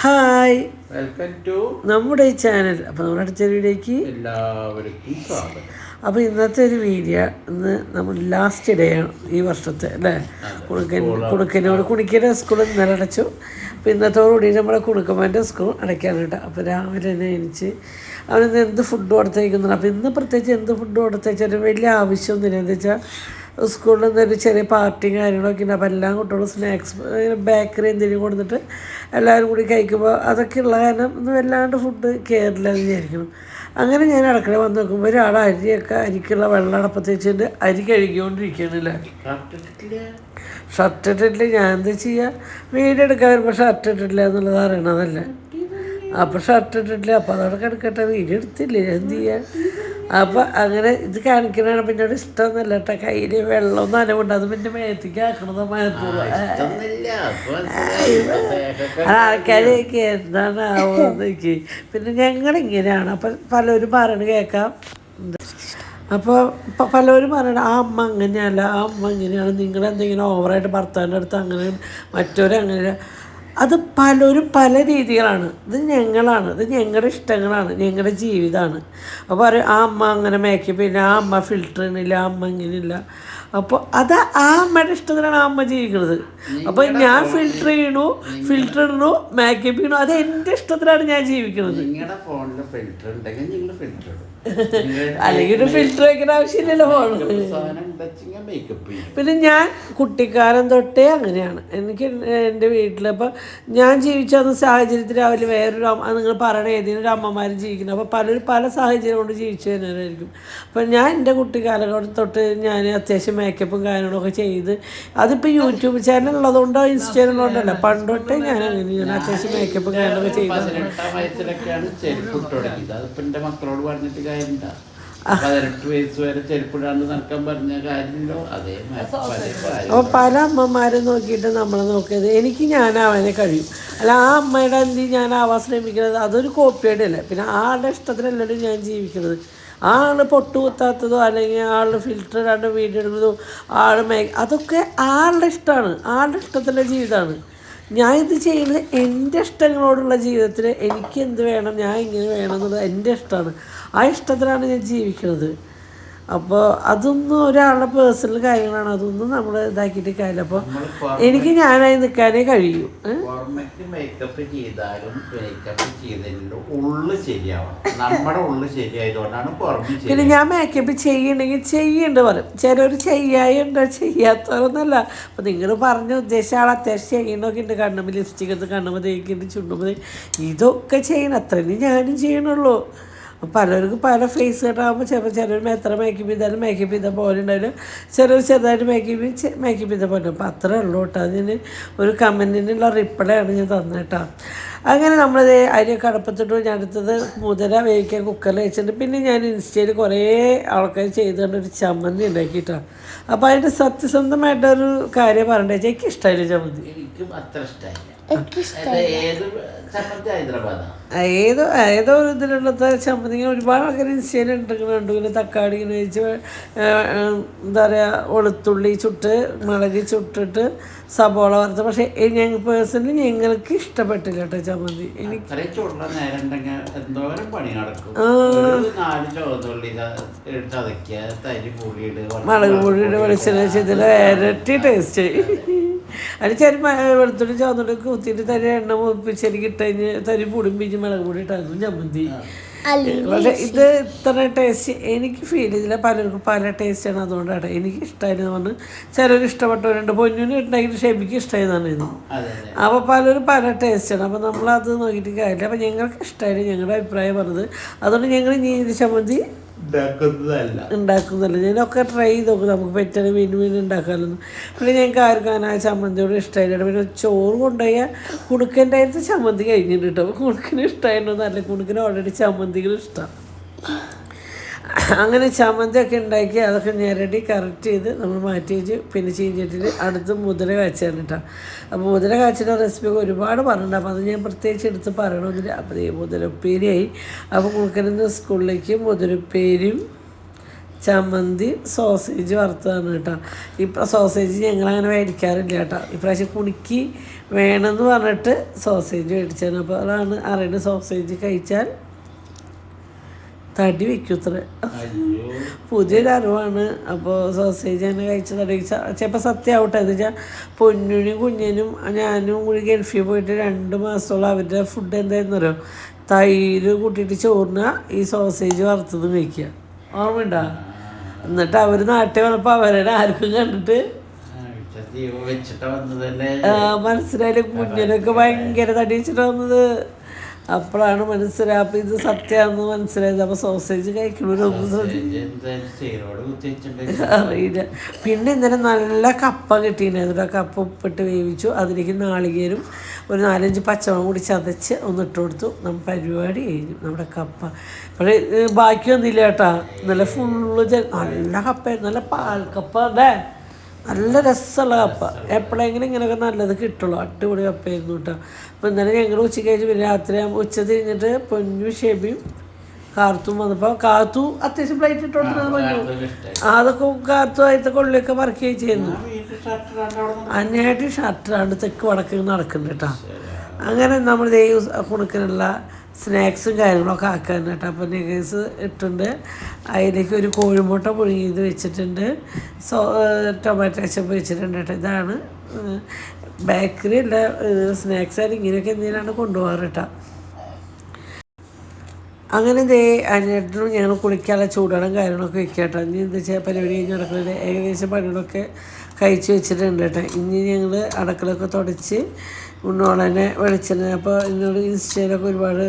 Hi, welcome to നമ്മുടെ ഈ channel. അപ്പോൾ നമ്മുടെ അടുത്ത വീഡിയോയ്ക്ക് എല്ലാവർക്കും സ്വാഗതം. അപ്പോൾ ഇന്നത്തെ ഒരു വീഡിയോ ഇന്ന് നമ്മൾ ലാസ്റ്റ് ഡേ ആണ് ഈ വർഷത്തെ അല്ലേ. കുണിക്കൻ്റെ സ്കൂൾ ഇന്നലെ അടച്ചു. അപ്പോൾ ഇന്നത്തോടുകൂടി നമ്മുടെ കുണുക്കമ്മൻ്റെ സ്കൂൾ അടയ്ക്കാണ് കേട്ടോ. അപ്പോൾ രാവിലെ തന്നെ എണീച്ച് അവനിന്ന് എന്ത് ഫുഡ് കൊടുത്തേക്കുന്നുണ്ട്. അപ്പോൾ ഇന്ന് പ്രത്യേകിച്ച് എന്ത് ഫുഡ് കൊടുത്തേച്ചാൽ വലിയ ആവശ്യമൊന്നുമില്ല. എന്താ വെച്ചാൽ സ്കൂളിൽ നിന്നൊരു ചെറിയ പാർട്ടിയും കാര്യങ്ങളൊക്കെ ഉണ്ട്. അപ്പോൾ എല്ലാ കുട്ടികളും സ്നാക്സ് ബേക്കറി എന്തെങ്കിലും കൊടുത്തിട്ട് എല്ലാവരും കൂടി കഴിക്കുമ്പോൾ അതൊക്കെ ഉള്ള കാരണം ഒന്നും വല്ലാണ്ട് ഫുഡ് കയറില്ല എന്ന് വിചാരിക്കണം. അങ്ങനെ ഞാൻ അടുക്കള വന്ന് നോക്കുമ്പോൾ ഒരാൾ അരിക്കുള്ള വെള്ളം അടപ്പത്ത് വെച്ചിട്ട് അരി കഴുകിക്കൊണ്ടിരിക്കണില്ല. ഷർട്ട് ഇട്ടിട്ടില്ല. ഞാൻ എന്താ ചെയ്യുക, വീഡിയോ എടുക്കാൻ വരുമ്പോൾ ഷർട്ട് ഇട്ടിട്ടില്ല എന്നുള്ളത് അറിയണതല്ലേ. അപ്പോൾ ഷർട്ട് ഇട്ടിട്ടില്ല. അപ്പോൾ അതവിടെ കിടക്കട്ടെ, വീഡിയോ എടുത്തില്ലേ, ഞാൻ എന്ത് ചെയ്യാം. അപ്പോൾ അങ്ങനെ ഇത് കാണിക്കണതാണ്. പിന്നെ അവിടെ ഇഷ്ടമൊന്നുമല്ല കേട്ടോ. കയ്യിൽ വെള്ളം നനവുണ്ട്, അത് പിന്നെ മേത്തേക്ക് ആക്കണത് മനഃപൂർവ്വം. ആൾക്കാരൊക്കെ എന്താണ് ആവുന്നതൊക്കെ. പിന്നെ ഞങ്ങളിങ്ങനെയാണ്. അപ്പം പലരും പറയണ കേൾക്കാം. അപ്പോൾ പലരും പറയണം ആ അമ്മ അങ്ങനെയല്ല, ആ അമ്മ ഇങ്ങനെയാണ്, നിങ്ങളെന്തെങ്കിലും ഓവറായിട്ട് ഭർത്താവിൻ്റെ അടുത്ത് അങ്ങനെ മറ്റവരങ്ങനെ. അത് പലരും പല രീതികളാണ്. ഇത് ഞങ്ങളാണ്, ഇത് ഞങ്ങളുടെ ഇഷ്ടങ്ങളാണ്, ഞങ്ങളുടെ ജീവിതമാണ്. അപ്പോൾ പറയും ആ അമ്മ അങ്ങനെ മേക്കപ്പ് ചെയ്യില്ല, ആ അമ്മ ഫിൽറ്റർ ഇടുന്നില്ല, ആ അമ്മ ഇങ്ങനെയില്ല. അപ്പോൾ അത് ആ അമ്മയുടെ ഇഷ്ടത്തിലാണ് ആ അമ്മ ജീവിക്കുന്നത്. അപ്പോൾ ഞാൻ ഫിൽറ്റർ ചെയ്യണു, ഫിൽറ്റർ ഇടണു, മേക്കപ്പ് ചെയ്യണു, അത് എൻ്റെ ഇഷ്ടത്തിലാണ് ഞാൻ ജീവിക്കുന്നത്. അല്ലെങ്കിൽ ഒരു ഫിൽറ്റർ വയ്ക്കേണ്ട ആവശ്യമില്ലല്ലോ ഫോണിൽ. പിന്നെ ഞാൻ കുട്ടിക്കാലം തൊട്ടേ അങ്ങനെയാണ്. എനിക്ക് എൻ്റെ വീട്ടിലിപ്പോൾ ഞാൻ ജീവിച്ച സാഹചര്യത്തിൽ അവർ വേറൊരു നിങ്ങൾ പറയണ ഏതെങ്കിലും ഒരു അമ്മമാരും ജീവിക്കുന്നത്. അപ്പോൾ പലരും പല സാഹചര്യം കൊണ്ട് ജീവിച്ചു തന്നെയായിരിക്കും. അപ്പോൾ ഞാൻ എൻ്റെ കുട്ടിക്കാലം തൊട്ട് ഞാൻ അത്യാവശ്യം മേക്കപ്പും കാര്യങ്ങളൊക്കെ ചെയ്ത്, അതിപ്പോൾ യൂട്യൂബ് ചാനൽ ഉള്ളതുകൊണ്ടോ ഇൻസ്റ്റാഗ്രാമുള്ളതുകൊണ്ടല്ല, പണ്ടൊട്ടേ ഞാൻ അങ്ങനെ ഞാൻ അത്യാവശ്യം മേക്കപ്പും കാര്യങ്ങളൊക്കെ ചെയ്ത്. മക്കളോട് പറഞ്ഞിട്ട് കാര്യമില്ല. 18 വയസ്സ് വരെ ചെരുപ്പിടാണ്ട് നടക്കാൻ പറഞ്ഞ കാര്യമില്ലോ. അതേ അപ്പോൾ പല അമ്മമാരെ നോക്കിയിട്ട് നമ്മൾ നോക്കിയത് എനിക്ക് ഞാനാവാനേ കഴിയും. അല്ല ആ അമ്മയുടെ എന്ത് ഞാനാവാൻ ശ്രമിക്കുന്നത് അതൊരു കോപ്പിയുടെ അല്ലേ. പിന്നെ ആളുടെ ഇഷ്ടത്തിനല്ലല്ലോ ഞാൻ ജീവിക്കുന്നത്. ആൾ പൊട്ടു കുത്താത്തതോ അല്ലെങ്കിൽ ആൾ ഫിൽറ്റർ ഇടാണ്ട് വീഡിയോ എടുക്കുന്നതോ അതൊക്കെ ആളുടെ ഇഷ്ടമാണ്, ആളുടെ ഇഷ്ടത്തിൻ്റെ ജീവിതമാണ്. ഞാൻ ഇത് ചെയ്യുന്നത് എൻ്റെ ഇഷ്ടങ്ങളോടുള്ള ജീവിതത്തിൽ എനിക്ക് എന്ത് വേണം, ഞാൻ ഇങ്ങനെ വേണം എന്നുള്ളത് എൻ്റെ ഇഷ്ടമാണ്. ആ ഇഷ്ടത്തിലാണ് ഞാൻ ജീവിക്കുന്നത്. അപ്പോൾ അതൊന്നും ഒരാളുടെ പേഴ്സണൽ കാര്യങ്ങളാണ്, അതൊന്നും നമ്മൾ ഇതാക്കിയിട്ട് കാര്യമില്ല. അപ്പോൾ എനിക്ക് ഞാനായി നിൽക്കാനേ കഴിയൂ. മേക്കപ്പ് ചെയ്താലും മേക്കപ്പ് ചെയ്തതിൻ്റെ ഉള്ളു ശരിയാവണം. നമ്മുടെ ഉള്ളു ശരിയായതുകൊണ്ടാണ് പുറമെ. പിന്നെ ഞാൻ മേക്കപ്പ് ചെയ്യണമെങ്കിൽ ചെയ്യേണ്ട പറയും. ചിലർ ചെയ്യായുണ്ടോ, ചെയ്യാത്തവരൊന്നുമല്ല. അപ്പോൾ നിങ്ങൾ പറഞ്ഞ ഉദ്ദേശം ആൾ അത്യാവശ്യം ചെയ്യണമൊക്കെ ഉണ്ട്. കണ്ണുമ്പോൾ ലിപ്സ്റ്റിക് എടുത്ത് കണ്ണുമ്പോൾ തേക്കുന്നുണ്ട്, ചുണ്ടുമ്പോൾ ഇതൊക്കെ ചെയ്യണം. അത്രയും ഞാനും ചെയ്യണുള്ളൂ. പലർക്കും പല ഫേസ് കട്ടാകുമ്പോൾ ചിലർ എത്ര മേക്കപ്പ് ചെയ്താലും മേക്കപ്പ് ചെയ്ത പോലെ ഉണ്ടാവില്ല, ചിലർ ചെറുതായിട്ട് മേക്കപ്പ് ചെയ്ത പോലെ. അപ്പോൾ അത്രേ ഉള്ളൂ കേട്ടോ. അതിന് ഒരു കമൻറ്റിനുള്ള റിപ്ലൈ ആണ് ഞാൻ തന്നത് കേട്ടോ. അങ്ങനെ നമ്മളത് അരിയൊക്കെ അടുപ്പത്തിട്ട് ഞാൻ അടുത്തത് മുതല വേവിക്കാൻ കുക്കറിൽ വെച്ചിട്ടുണ്ട്. പിന്നെ ഞാൻ ഇൻസ്റ്റയിൽ കുറേ ആൾക്കാർ ചെയ്തുകൊണ്ടൊരു ചമ്മന്തി ഉണ്ടാക്കിയിട്ടാണ്. അപ്പോൾ അതിൻ്റെ സത്യസന്ധമായിട്ടൊരു കാര്യം പറയണ്ടേ, എനിക്ക് ഇഷ്ടമായില്ല ചമ്മന്തി. എനിക്കും അത്ര ഇഷ്ടമായില്ല. ഏതോ ഒരു ഇതിലുള്ള ചമ്മന്തി ഒരുപാട് ആൾക്കാർ ഇൻസ്റ്റയിൽ ഉണ്ടാക്കുന്നുണ്ട്. പിന്നെ തക്കാളി ഇങ്ങനെ വെച്ച് എന്താ പറയുക, വെളുത്തുള്ളി ചുട്ട്, മുളക് ചുട്ടിട്ട്, സബോള വറുത്ത്. പക്ഷേ ഞങ്ങൾ പേഴ്സണലി ഞങ്ങൾക്ക് ഇഷ്ടപ്പെട്ടില്ല കേട്ടോ ചമ്മന്തി. എനിക്ക് മുളക് പൊടിയുടെ വെളിച്ചെണ്ണ വെച്ചതിൽ ഇരട്ടി ടേസ്റ്റ്. അതിന് ചെറിയ വെളുത്തുള്ളി ചുവന്നുള്ളി കുത്തിയിട്ട് തരി എണ്ണ മുപ്പിച്ചെനിക്ക് ഇട്ടതിന് തരി പൊടിപ്പിച്ച് മുളക് പൊടി ഇട്ടായിരുന്നു ചമ്മന്തി. പക്ഷേ ഇത് ഇത്ര ടേസ്റ്റ് എനിക്ക് ഫീൽ ചെയ്തില്ല. പലർക്കും പല ടേസ്റ്റാണ്, അതുകൊണ്ടാണ് എനിക്ക് ഇഷ്ടമായിരുന്നു പറഞ്ഞ് ചിലർ ഇഷ്ടപ്പെട്ടവരുണ്ട്. പൊന്നിന് ഉണ്ടെങ്കിൽ ഷെബിക്ക് ഇഷ്ടമായതാണ്. അപ്പോൾ പലരും പല ടേസ്റ്റാണ്. അപ്പോൾ നമ്മളത് നോക്കിയിട്ട് കാര്യമില്ല. അപ്പോൾ ഞങ്ങൾക്ക് ഇഷ്ടമായിരുന്നു, ഞങ്ങളുടെ അഭിപ്രായം പറഞ്ഞത്. അതുകൊണ്ട് ഞങ്ങൾ ഇനി ചമ്മന്തി ഉണ്ടാക്കുന്നതല്ല. ഞാനൊക്കെ ട്രൈ ചെയ്ത് നോക്കും, നമുക്ക് പറ്റുന്ന വീണ്ടും ഉണ്ടാക്കാമല്ലോ. പിന്നെ ഞങ്ങൾക്ക് ആർക്കും അങ്ങനെ ആ ചമ്മന്തിയോട് ഇഷ്ടമായില്ല. പിന്നെ ചോറ് കൊണ്ടുപോയാൽ കുണുക്കൻ്റെ അടുത്ത് ചമ്മന്തി കഴിഞ്ഞിട്ട് കിട്ടും. അപ്പോൾ കുണുക്കിന് ഇഷ്ടമായിരുന്നല്ല, കുണുക്കിന് ഓൾറെഡി ചമ്മന്തികൾ ഇഷ്ടമാണ്. അങ്ങനെ ചമ്മന്തിയൊക്കെ ഉണ്ടാക്കി അതൊക്കെ ഞെരടി കറക്റ്റ് ചെയ്ത് നമ്മൾ മാറ്റി വെച്ച് പിന്നെ ചീഞ്ചട്ടിയിൽ അടുത്ത് മുതിര കാച്ചാണ് കേട്ടോ. അപ്പോൾ മുതിര കാച്ചിൻ്റെ റെസിപ്പിയൊക്കെ ഒരുപാട് പറഞ്ഞിട്ടുണ്ട്. അപ്പോൾ അത് ഞാൻ പ്രത്യേകിച്ച് എടുത്ത് പറയണമെന്നില്ല. അപ്പോൾ ഈ മുതിര ഉപ്പേരിയായി. അപ്പോൾ കുണുക്കനിന്ന് സ്കൂളിലേക്ക് മുതിര ഉപ്പേരിയും ചമ്മന്തി സോസേജ് വറുത്തതാണ് കേട്ടോ. ഇപ്പം സോസേജ് ഞങ്ങളങ്ങനെ മേടിക്കാറില്ല കേട്ടോ. ഇപ്രാവശ്യം കുണിക്ക് വേണമെന്ന് പറഞ്ഞിട്ട് സോസേജ് മേടിച്ചാണ്. അപ്പോൾ അതാണ് അറിയുന്നത്, സോസേജ് കഴിച്ചാൽ തടി വയ്ക്കൂത്രേ. പുതിയൊരു അറിവാണ്. അപ്പോൾ സോസേജ് തന്നെ കഴിച്ച തടി ചിലപ്പോൾ സത്യമാവട്ടെ. എന്ന് വെച്ചാൽ പൊന്നിനും കുഞ്ഞിനും ഞാനും കൂടി ഗൾഫിൽ പോയിട്ട് 2 മാസത്തോളം അവരുടെ ഫുഡ് എന്തായിരുന്നല്ലോ, തൈര് കൂട്ടിയിട്ട് ചോറിന് ഈ സോസേജ് വറുത്തതും കഴിക്കുക. ഓർമ്മയുണ്ടോ? എന്നിട്ട് അവർ നാട്ടിൽ വന്നപ്പോൾ അവരുടെ ആർക്കും കണ്ടിട്ട് മനസ്സിലായാലും കുഞ്ഞിനൊക്കെ ഭയങ്കര തടി വെച്ചിട്ട് വന്നത്. അപ്പോഴാണ് മനസ്സിലായി, അപ്പം ഇത് സത്യമാണെന്ന് മനസ്സിലായത്. അപ്പോൾ സോസേജ് കഴിക്കണമൊന്നും അറിയില്ല. പിന്നെ ഇന്നലെ നല്ല കപ്പ കിട്ടിയിട്ടുണ്ടായിരുന്നു. ആ കപ്പ ഉപ്പിട്ട് വേവിച്ചു, അതിലേക്ക് നാളികേരും ഒരു 4-5 പച്ചമുളകും കൂടി ചതച്ച് ഒന്നിട്ട് കൊടുത്തു. പരിപാടി കഴിഞ്ഞു നമ്മുടെ കപ്പ. പക്ഷേ ബാക്കി വന്നില്ല കേട്ടോ. ഇന്നലെ ഫുള്ള് നല്ല കപ്പയായിരുന്നു, നല്ല പാൽക്കപ്പ അല്ലേ, നല്ല രസമുള്ള കപ്പ. എപ്പോഴെങ്കിലും ഇങ്ങനെയൊക്കെ നല്ലത് കിട്ടുള്ളൂ. അടിപൊളി കപ്പയായിരുന്നു കേട്ടോ. അപ്പോൾ ഇന്നലെ ഞങ്ങൾ ഉച്ചയ്ക്ക് കഴിച്ച് പിന്നെ രാത്രി ഉച്ച തിരിഞ്ഞിട്ട് പൊന്നു ഷെബിയും കാർത്തും വന്നപ്പോൾ കാർത്തു അത്യാവശ്യം പ്ലേറ്റ് ഇട്ടോണ്ടിരുന്നത് പൊന്നു. അതൊക്കെ കാർത്തുമായിട്ട് കൊള്ളിയൊക്കെ വർക്ക് ചെയ്യുന്നു. അന്യായിട്ട് ഷർട്ടാണ്ട് തെക്ക് വടക്ക് നടക്കുന്നുണ്ട് കേട്ടോ. അങ്ങനെ നമ്മൾ കുണുക്കിനുള്ള സ്നാക്സും കാര്യങ്ങളൊക്കെ ആക്കാൻ കേട്ടോ. അപ്പോൾ നെഗേഴ്സ് ഇട്ടുണ്ട്, അതിലേക്ക് ഒരു കോഴിമുട്ട പുഴുങ്ങിയത് വെച്ചിട്ടുണ്ട്, ടൊമാറ്റോ കെച്ചപ്പ് വെച്ചിട്ടുണ്ട് കേട്ടോ. ഇതാണ് ബേക്കറി അല്ല, സ്നാക്സ് ആയാലും ഇങ്ങനെയൊക്കെ എന്തെങ്കിലുമാണ് കൊണ്ടുപോകാറ് കേട്ടോ. അങ്ങനെ അനിയനും ഞങ്ങൾ കുളിക്കാനുള്ള ചൂടുവെള്ളം കാര്യങ്ങളൊക്കെ വെക്കുക കേട്ടോ. ഇനി എന്താ വെച്ചാൽ പരിപാടി കഴിഞ്ഞ് നടക്കുന്നത് ഏകദേശം പണികളൊക്കെ കഴിച്ച് വെച്ചിട്ടുണ്ട് കേട്ടോ. ഇനി ഞങ്ങൾ അടക്കളൊക്കെ തുടച്ച് ഉണ്ണോളനെ വെളിച്ചെണ്ണ. അപ്പോൾ എന്നോട് ഇൻസ്റ്റയിലൊക്കെ ഒരുപാട്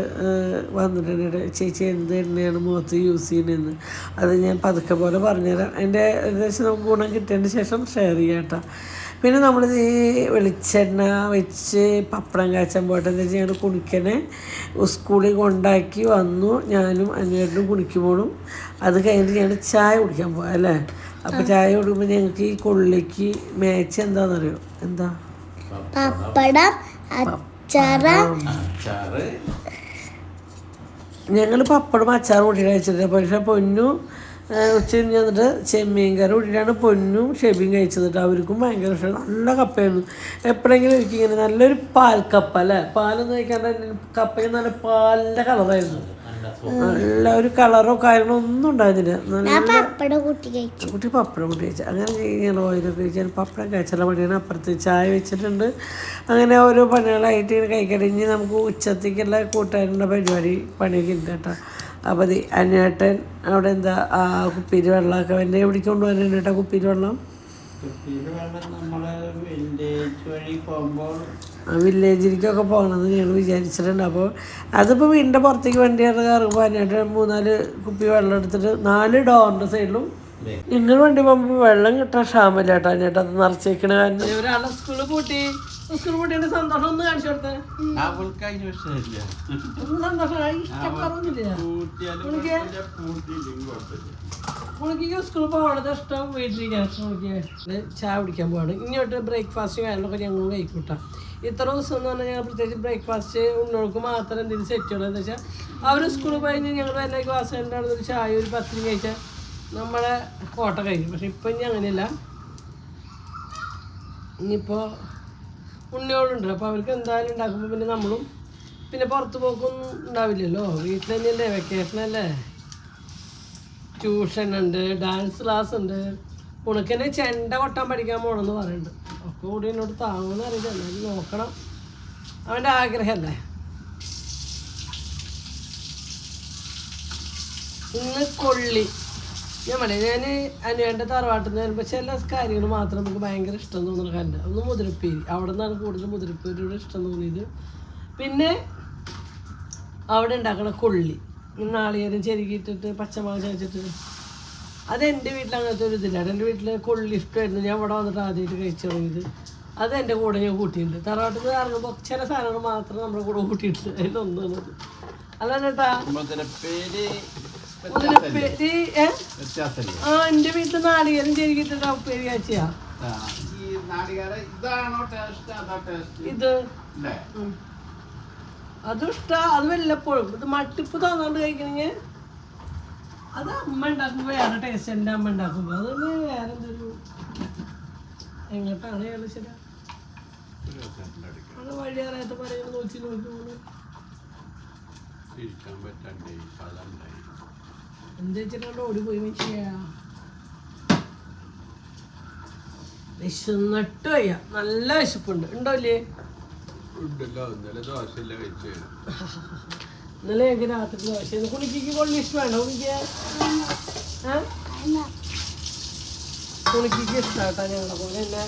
വന്നിട്ടുണ്ട്, ചേച്ചി എന്ത് എണ്ണയാണ് മുഖത്ത് യൂസ് ചെയ്യുന്നതെന്ന്. അത് ഞാൻ പതുക്കെ പോലെ പറഞ്ഞുതരാം. അതിൻ്റെ ഏകദേശം നമുക്ക് ഗുണം കിട്ടിയതിന് ശേഷം ഷെയർ ചെയ്യാം കേട്ടോ. പിന്നെ നമ്മളിത് ഈ വെളിച്ചെണ്ണ വെച്ച് പപ്പടം കാച്ചാൻ പോയിട്ട് എന്താ വെച്ചാൽ ഞങ്ങൾ കുണിക്കനെ സ്കൂളിൽ കൊണ്ടാക്കി വന്നു. ഞാനും അനിയനും കുണിക്കുമ്പോഴും അത് കഴിഞ്ഞിട്ട് ഞങ്ങൾ ചായ കുടിക്കാൻ പോകാം അല്ലേ. അപ്പോൾ ചായ കുടിക്കുമ്പോൾ ഞങ്ങൾക്ക് ഈ കൊള്ളിക്ക് മാച്ച് എന്താണെന്നറിയോ? എന്താ? ഞങ്ങൾ പപ്പടം അച്ചാർ കൂട്ടിയിട്ട് കഴിച്ചിട്ടുണ്ട്. പക്ഷേ പൊന്നു ഉച്ച കഴിഞ്ഞ് വന്നിട്ട് ചെമ്മീൻ കറി കൂട്ടിയിട്ടാണ് പൊന്നും ഷെബിയും കഴിച്ചത്. അവർക്കും ഭയങ്കര ഇഷ്ടമാണ്. നല്ല കപ്പയായിരുന്നു. എപ്പോഴെങ്കിലും എനിക്ക് ഇങ്ങനെ നല്ലൊരു പാൽക്കപ്പ അല്ലേ, പാലൊന്നും കഴിക്കാണ്ട് കപ്പയ്ക്ക് നല്ല പാലിൻ്റെ കളറായിരുന്നു. നല്ല ഒരു കളറോ കാര്യങ്ങളോ ഒന്നും ഉണ്ടായിരുന്നില്ല. നല്ല കുട്ടി പപ്പടം കൂട്ടി കഴിച്ചു. അങ്ങനെ ഞങ്ങൾ ഓയിലൊക്കെ കഴിച്ചാൽ പപ്പടം കഴിച്ചുള്ള പണിയാണ്. അപ്പുറത്ത് ചായ വെച്ചിട്ടുണ്ട്. അങ്ങനെ ഓരോ പണികളായിട്ട് ഇങ്ങനെ കഴിക്കട്ടെ. ഇനി നമുക്ക് ഉച്ചത്തേക്കുള്ള കൂട്ടാനുള്ള പണിയൊക്കെ ഉണ്ട് കേട്ടോ. അപ്പോൾ അനിയേട്ടൻ അവിടെ എന്താ കുപ്പിയിൽ വെള്ളമൊക്കെ എൻ്റെ എവിടേക്ക് കൊണ്ടുപോകാനുണ്ട് കേട്ടോ. കുപ്പിയിൽ വെള്ളം വില്ലേജിലേക്കൊക്കെ പോകണമെന്ന് ഞങ്ങൾ വിചാരിച്ചിട്ടുണ്ട്. അപ്പോൾ അതിപ്പോൾ വീടിൻ്റെ പുറത്തേക്ക് വണ്ടിയാണ് ഇറങ്ങുമ്പോൾ അനിയേട്ടൻ 3-4 കുപ്പി വെള്ളം എടുത്തിട്ട് 4 ഡോറിൻ്റെ സൈഡിലും നിങ്ങൾ വണ്ടി പോകുമ്പോൾ വെള്ളം കിട്ടാൻ ക്ഷാമല്ല കേട്ടോ. അനിയേട്ടൻ അത് നിറച്ചേക്കണ കാരണം ഒരാളെ സ്കൂളിൽ പൂട്ടി പൂട്ടിയുടെ സന്തോഷം ഒന്ന് കാണിച്ചു കൊടുത്തേ. ഉണക്കിക്ക് സ്കൂളിൽ പോകണത് ഇഷ്ടം, വീട്ടിലേക്ക് ചായ കുടിക്കാൻ പോവാണ്. ഇങ്ങോട്ട് ബ്രേക്ക്ഫാസ്റ്റ് കാര്യങ്ങളൊക്കെ ഞങ്ങൾ കഴിക്കൂട്ടാം. ഇത്ര ദിവസം എന്ന് പറഞ്ഞാൽ ഞങ്ങൾ പ്രത്യേകിച്ച് ബ്രേക്ക്ഫാസ്റ്റ് ഉണ്ണോൾക്ക് മാത്രം എന്തെങ്കിലും സെറ്റ് ചെയ്യണം. എന്താ വെച്ചാൽ അവർ സ്കൂളിൽ പോയി കഴിഞ്ഞാൽ ഞങ്ങൾ എല്ലാ ക്ലാസ് കഴിഞ്ഞാണ് ഒരു ചായ ഒരു 10 കഴിച്ചാൽ നമ്മളെ കോട്ട കഴിക്കും. പക്ഷെ ഇപ്പം ഇനി അങ്ങനെയല്ല. ഇനിയിപ്പോൾ ഉണ്ണിയോളുണ്ട്, അപ്പോൾ അവർക്ക് എന്തായാലും ഉണ്ടാക്കുമ്പോൾ പിന്നെ നമ്മളും പിന്നെ പുറത്ത് പോക്കൊന്നും ഉണ്ടാവില്ലല്ലോ. വീട്ടിൽ തന്നെയല്ലേ, വെക്കേഷനല്ലേ, ട്യൂഷൻ ഉണ്ട്, ഡാൻസ് ക്ലാസ് ഉണ്ട്. ഉണക്കനെ ചെണ്ട കൊട്ടാൻ പഠിക്കാൻ പോകണമെന്ന് പറയുന്നുണ്ട്. ഒക്കെ കൂടി എന്നോട് താങ്ങുമെന്ന് അറിയില്ല, എന്നാലും നോക്കണം. അവൻ്റെ ആഗ്രഹമല്ലേ. ഇന്ന് കൊള്ളി ഞാൻ അനുവേണ്ട തറവാട്ടിൽ നിന്ന് വരുമ്പോൾ ചില കാര്യങ്ങൾ മാത്രം നമുക്ക് ഭയങ്കര ഇഷ്ടം തോന്നുന്ന കാര്യം. ഒന്ന് മുതിരപ്പേരി, അവിടെ നിന്നാണ് കൂടുതൽ മുതിരപ്പേരിയോട് ഇഷ്ടം തോന്നിയത്. പിന്നെ അവിടെ ഉണ്ടാക്കണ കൊള്ളി, നാളികേരം ചെരുകിയിട്ടിട്ട് പച്ചമുളക് ചതച്ചിട്ട്, അതെൻ്റെ വീട്ടിൽ അങ്ങനത്തെ ഒരു ഇതില്ല. എൻ്റെ വീട്ടിൽ കൊള്ളി ഇഷ്ടമായിരുന്നു. ഞാൻ ഇവിടെ വന്നിട്ട് ആദ്യമായിട്ട് കഴിച്ചു തുടങ്ങിയത്. അത് എൻ്റെ കൂടെ ഞാൻ കൂട്ടിയിട്ടുണ്ട്. തറവാട്ടിൽ നിന്ന് ഇറങ്ങുമ്പോൾ ചില സാധനങ്ങൾ മാത്രം നമ്മുടെ കൂടെ കൂട്ടിയിട്ടുണ്ട്. അതിലൊന്നാണ് അല്ല ചേട്ടാ മുതിരപ്പേരി. എന്റെ വീട്ടിൽ നാളികേരം ചെരുകിയിട്ടിട്ട് ഉപ്പേരി കാച്ചിയാ. ഇത് അതും ഇഷ്ട. അത് വല്ലപ്പോഴും ഇത് മട്ടിപ്പ് തോന്നാണ്ട് കഴിക്കണെങ്കിൽ അത് അമ്മ ഉണ്ടാക്കുമ്പോൾ വേറെ ടേസ്റ്റ്. എൻ്റെ അമ്മ ഉണ്ടാക്കുമ്പോൾ അതൊന്ന് വേറെ എന്തൊരു എങ്ങോട്ടാണ് ഇയാൾ ശരി അത് വഴി അറിയാത്ത പറയുന്നത് നോക്കി നോക്കി എന്താ വെച്ചിട്ടാണ് ഓടിപ്പോയി വെച്ചാ വിശന്നിട്ട് വയ്യ. നല്ല വിശപ്പുണ്ട്. ഉണ്ടോ ഇല്ലേ? ഇന്നലെ എനിക്ക് രാത്രി ദോശ. കുണിക്ക് കൊള്ളി ഇഷ്ടം വേണ്ട കുണിക്ക് കുണിക്ക് ഇഷ്ടാട്ടാ. ഞങ്ങളെ പോലെ തന്നെ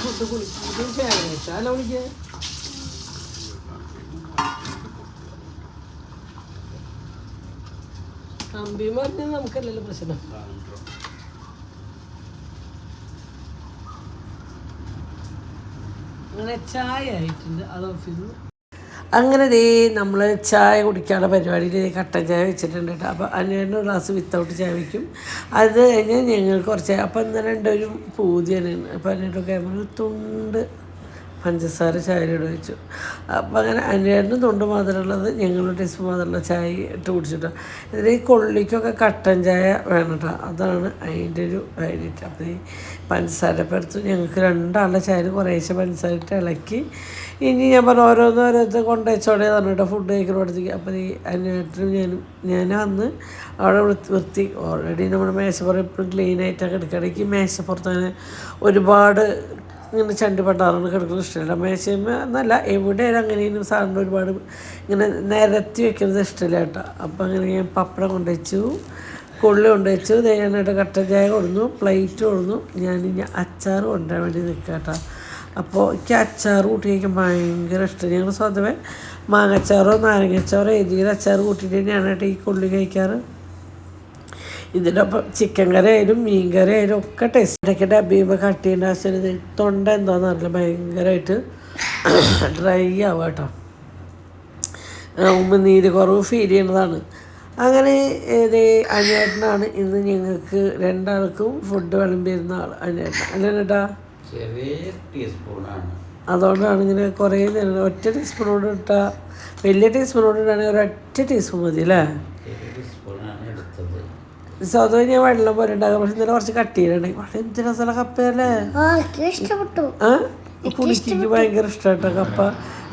ഫുഡ് കുളിക്കും ചേരാൻ ഇഷ്ടമല്ല കുണിക്ക്. കമ്പി പറഞ്ഞാൽ നമുക്കല്ലല്ലോ പ്രശ്നം. അങ്ങനെ ചായ ആയിട്ടുണ്ട് അത് ഓഫീസിൽ. അങ്ങനെ ദേ നമ്മൾ ചായ കുടിക്കാനുള്ള പരിപാടിയിൽ കട്ടൻ ചായ വെച്ചിട്ടുണ്ട് കേട്ടോ. അപ്പോൾ അതിന് ഗ്ലാസ് വിത്തൗട്ട് ചായ വയ്ക്കും. അത് കഴിഞ്ഞ് ഞങ്ങൾ കുറച്ച് അപ്പോൾ ഇന്നലെ ഒരു പൂതിയാണ്. അപ്പോൾ അതിനൊക്കെ ഒരു തുണ്ട് പഞ്ചസാര ചായയിലൂടെ വെച്ചു. അപ്പം അങ്ങനെ അതിൻ്റെ തൊണ്ട് മാത്രമുള്ളത് ഞങ്ങളുടെ ടീസ്പൂൺ മാത്രമുള്ള ചായ ഇട്ട് കുടിച്ചിട്ടോ. ഇതിൽ ഈ കൊള്ളിക്കൊക്കെ കട്ടൻ ചായ വേണം കേട്ടോ. അതാണ് അതിൻ്റെ ഒരു ഹൈലൈറ്റ്. അപ്പോൾ ഈ പഞ്ചസാരപ്പം എടുത്തു. ഞങ്ങൾക്ക് രണ്ടാളുടെ ചായയിൽ കുറേശ്ശെ പഞ്ചസാര ഇട്ട് ഇളക്കി. ഇനി ഞാൻ പറഞ്ഞു ഓരോന്ന് കൊണ്ടുവച്ചോടെ പറഞ്ഞിട്ട് ഫുഡ് കഴിക്കുന്നോടത്തേക്ക്. അപ്പോൾ ഈ അതിനായിട്ടും ഞാൻ അന്ന് അവിടെ വൃത്തി ഓൾറെഡി നമ്മുടെ മേശപ്പുറം എപ്പോഴും ക്ലീനായിട്ടൊക്കെ എടുക്കുകയാണെങ്കിൽ മേശപ്പുറത്ത് അങ്ങനെ ഒരുപാട് ഇങ്ങനെ ചണ്ടി പണ്ടാറാണ് കിടക്കുന്നത് ഇഷ്ടമില്ല. മേശയമ്മ എന്നല്ല എവിടെയായാലും അങ്ങനെയും സാധനം ഒരുപാട് ഇങ്ങനെ നിരത്തി വെക്കുന്നത് ഇഷ്ടമില്ല കേട്ടോ. അപ്പോൾ അങ്ങനെ ഞാൻ പപ്പടം കൊണ്ടുവച്ചു, കൊള്ളി കൊണ്ടുവച്ചു, തേങ്ങാനായിട്ട് കട്ടൻ ചായ കൊടുന്നു, പ്ലേറ്റ് കൊടുന്നു. ഞാനിനി അച്ചാർ കൊണ്ടുവരാൻ വേണ്ടി നിൽക്കാം കേട്ടോ. അപ്പോൾ എനിക്ക് അച്ചാർ കൂട്ടി കഴിക്കാൻ ഭയങ്കര ഇഷ്ടം. ഞങ്ങൾ സ്വതവേ മാങ്ങച്ചാറോ നാരങ്ങച്ചാറോ ഏതെങ്കിലും അച്ചാർ കൂട്ടിയിട്ട് തന്നെയാണ് കേട്ടോ ഈ കൊള്ളി കഴിക്കാറ്. ഇതിനൊപ്പം ചിക്കൻ കറി ആയാലും മീൻ കറി ആയാലും ഒക്കെ ടേസ്റ്റ്. ഇടയ്ക്ക് ഡബ്ബിയുമ്പോൾ കട്ട് ചെയ്യേണ്ട ആവശ്യം തൊണ്ട എന്താണെന്ന് അറിയില്ല ഭയങ്കരമായിട്ട് ഡ്രൈ ആവുക കേട്ടോ. നീര് കുറവ് ഫീൽ ചെയ്യുന്നതാണ്. അങ്ങനെ അനിയേട്ടനാണ് ഇന്ന് ഞങ്ങൾക്ക് രണ്ടാൾക്കും ഫുഡ് വിളമ്പിയിരുന്ന ആൾ അനിയേട്ടൻ അല്ലേ കേട്ടാ. അതുകൊണ്ടാണ് ഇങ്ങനെ കുറേ നേരം ഒറ്റ ടീസ്പൂണോട് ഇട്ടാൽ വലിയ ടീസ്പൂണോട് ഇട്ടാണെങ്കിൽ ഒരൊറ്റ ടീസ്പൂൺ മതി അല്ലേ. സ്വതവേ ഞാൻ വെള്ളം പോലെ ഉണ്ടാകാം. പക്ഷെ ഇന്നലെ കുറച്ച് കട്ട് ചെയ്തിട്ടുണ്ടെങ്കിൽ പക്ഷെ എന്ത് രസമുള്ള കപ്പയല്ലേ. കുണിക്ക് ഭയങ്കര ഇഷ്ടമായിട്ടോ കപ്പ.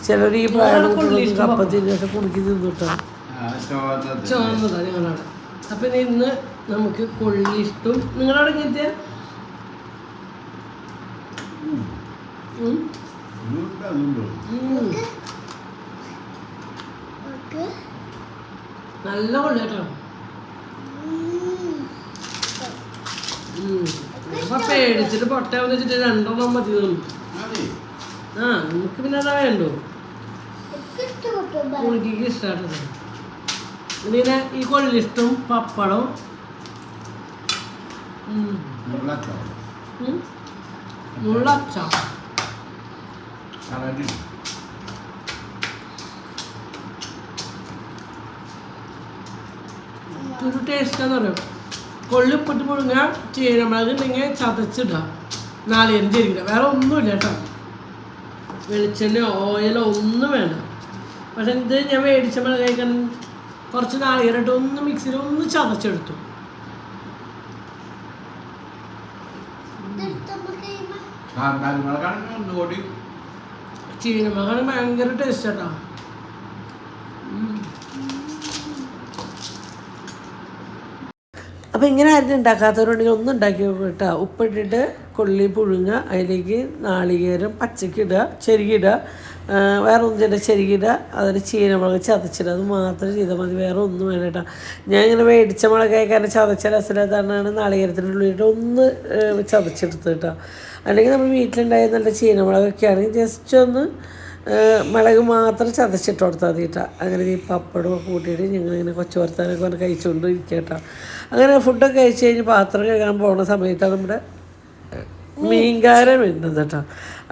ചിലർ ഈ പ്രായം കപ്പ തിന്നിട്ട് കുണിക്ക് തിന്നിട്ടോ ചോന്നതാ ഞങ്ങളവിടെ. അപ്പം ഇന്ന് നമുക്ക് കൊള്ളി ഇഷ്ടം. നിങ്ങളവിടെ എത്തിയ നല്ല കൊള്ളി കേട്ടോ. അപ്പൊ പേടിച്ചിട്ട് പൊട്ടാന്ന് വെച്ചിട്ട് രണ്ടെണ്ണം മതി തോന്നും. ആ നിനക്ക് പിന്നെ അതാ വേണ്ടോ. കുളിക്ക് ഇഷ്ടമായിട്ടത് ഇതിനെ ഈ കൊള്ളിഷ്ടം പപ്പടം മുള്ളച്ച ഒരു ടേസ്റ്റാന്ന് പറയും. കൊള്ളിപ്പിട്ട് മുഴുങ്ങ ചീരമുളക് ഉണ്ടെങ്കിൽ ചതച്ചിടുക, നാളികേരം ചെരിക്കുക, വേറെ ഒന്നുമില്ല കേട്ടോ. വെളിച്ചെണ്ണ ഓയിലോ ഒന്നും വേണ്ട. പക്ഷെ ഇത് ഞാൻ മേടിച്ച മുളക് കഴിക്കാൻ കുറച്ച് നാളികേരം ഇട്ട് ഒന്ന് മിക്സിയിൽ ഒന്ന് ചതച്ചെടുത്തു. ചീരമുളകാണ് ഭയങ്കര ടേസ്റ്റ് കേട്ടോ. അപ്പോൾ ഇങ്ങനെ ആരും ഉണ്ടാക്കാത്തവരുണ്ടെങ്കിൽ ഒന്നും ഉണ്ടാക്കി കേട്ടോ. ഉപ്പിട്ടിട്ട് കൊള്ളി പുഴുങ്ങുക, അതിലേക്ക് നാളികേരം പച്ചക്കിടുക, ചെരുകിടുക, വേറെ ഒന്നും ചെയ്ത ചെരുകിടുക, അതിൽ ചീനമുളക് ചതച്ചിടുക. അത് മാത്രം ചെയ്താൽ മതി, വേറെ ഒന്നും വേണം കേട്ടോ. ഞാൻ ഇങ്ങനെ മേടിച്ച മുളക് കഴിക്കാൻ ചതച്ച രസമില്ലാത്തതാണ് നാളികേരത്തിൻ്റെ ഉള്ളിലിട്ട് ഒന്ന് ചതച്ചെടുത്ത് കേട്ടോ. അല്ലെങ്കിൽ നമ്മൾ വീട്ടിലുണ്ടായ നല്ല ചീനമുളകൊക്കെ ആണെങ്കിൽ ജസ്റ്റ് ഒന്ന് മുളക് മാത്രം ചതച്ചിട്ട് കൊടുത്താൽ മതി കേട്ടോ. അങ്ങനെ ഈ പപ്പടമൊക്കെ കൂട്ടിയിട്ട് ഞങ്ങളിങ്ങനെ കൊച്ചു വർത്താനൊക്കെ വന്ന് കഴിച്ചുകൊണ്ട് ഇരിക്കുക കേട്ടോ. അങ്ങനെ ഫുഡൊക്കെ കഴിച്ച് കഴിഞ്ഞ് പാത്രം കഴുകാൻ പോകുന്ന സമയത്താണ് നമ്മുടെ മീൻകാരൻ വരുന്നത് കേട്ടോ.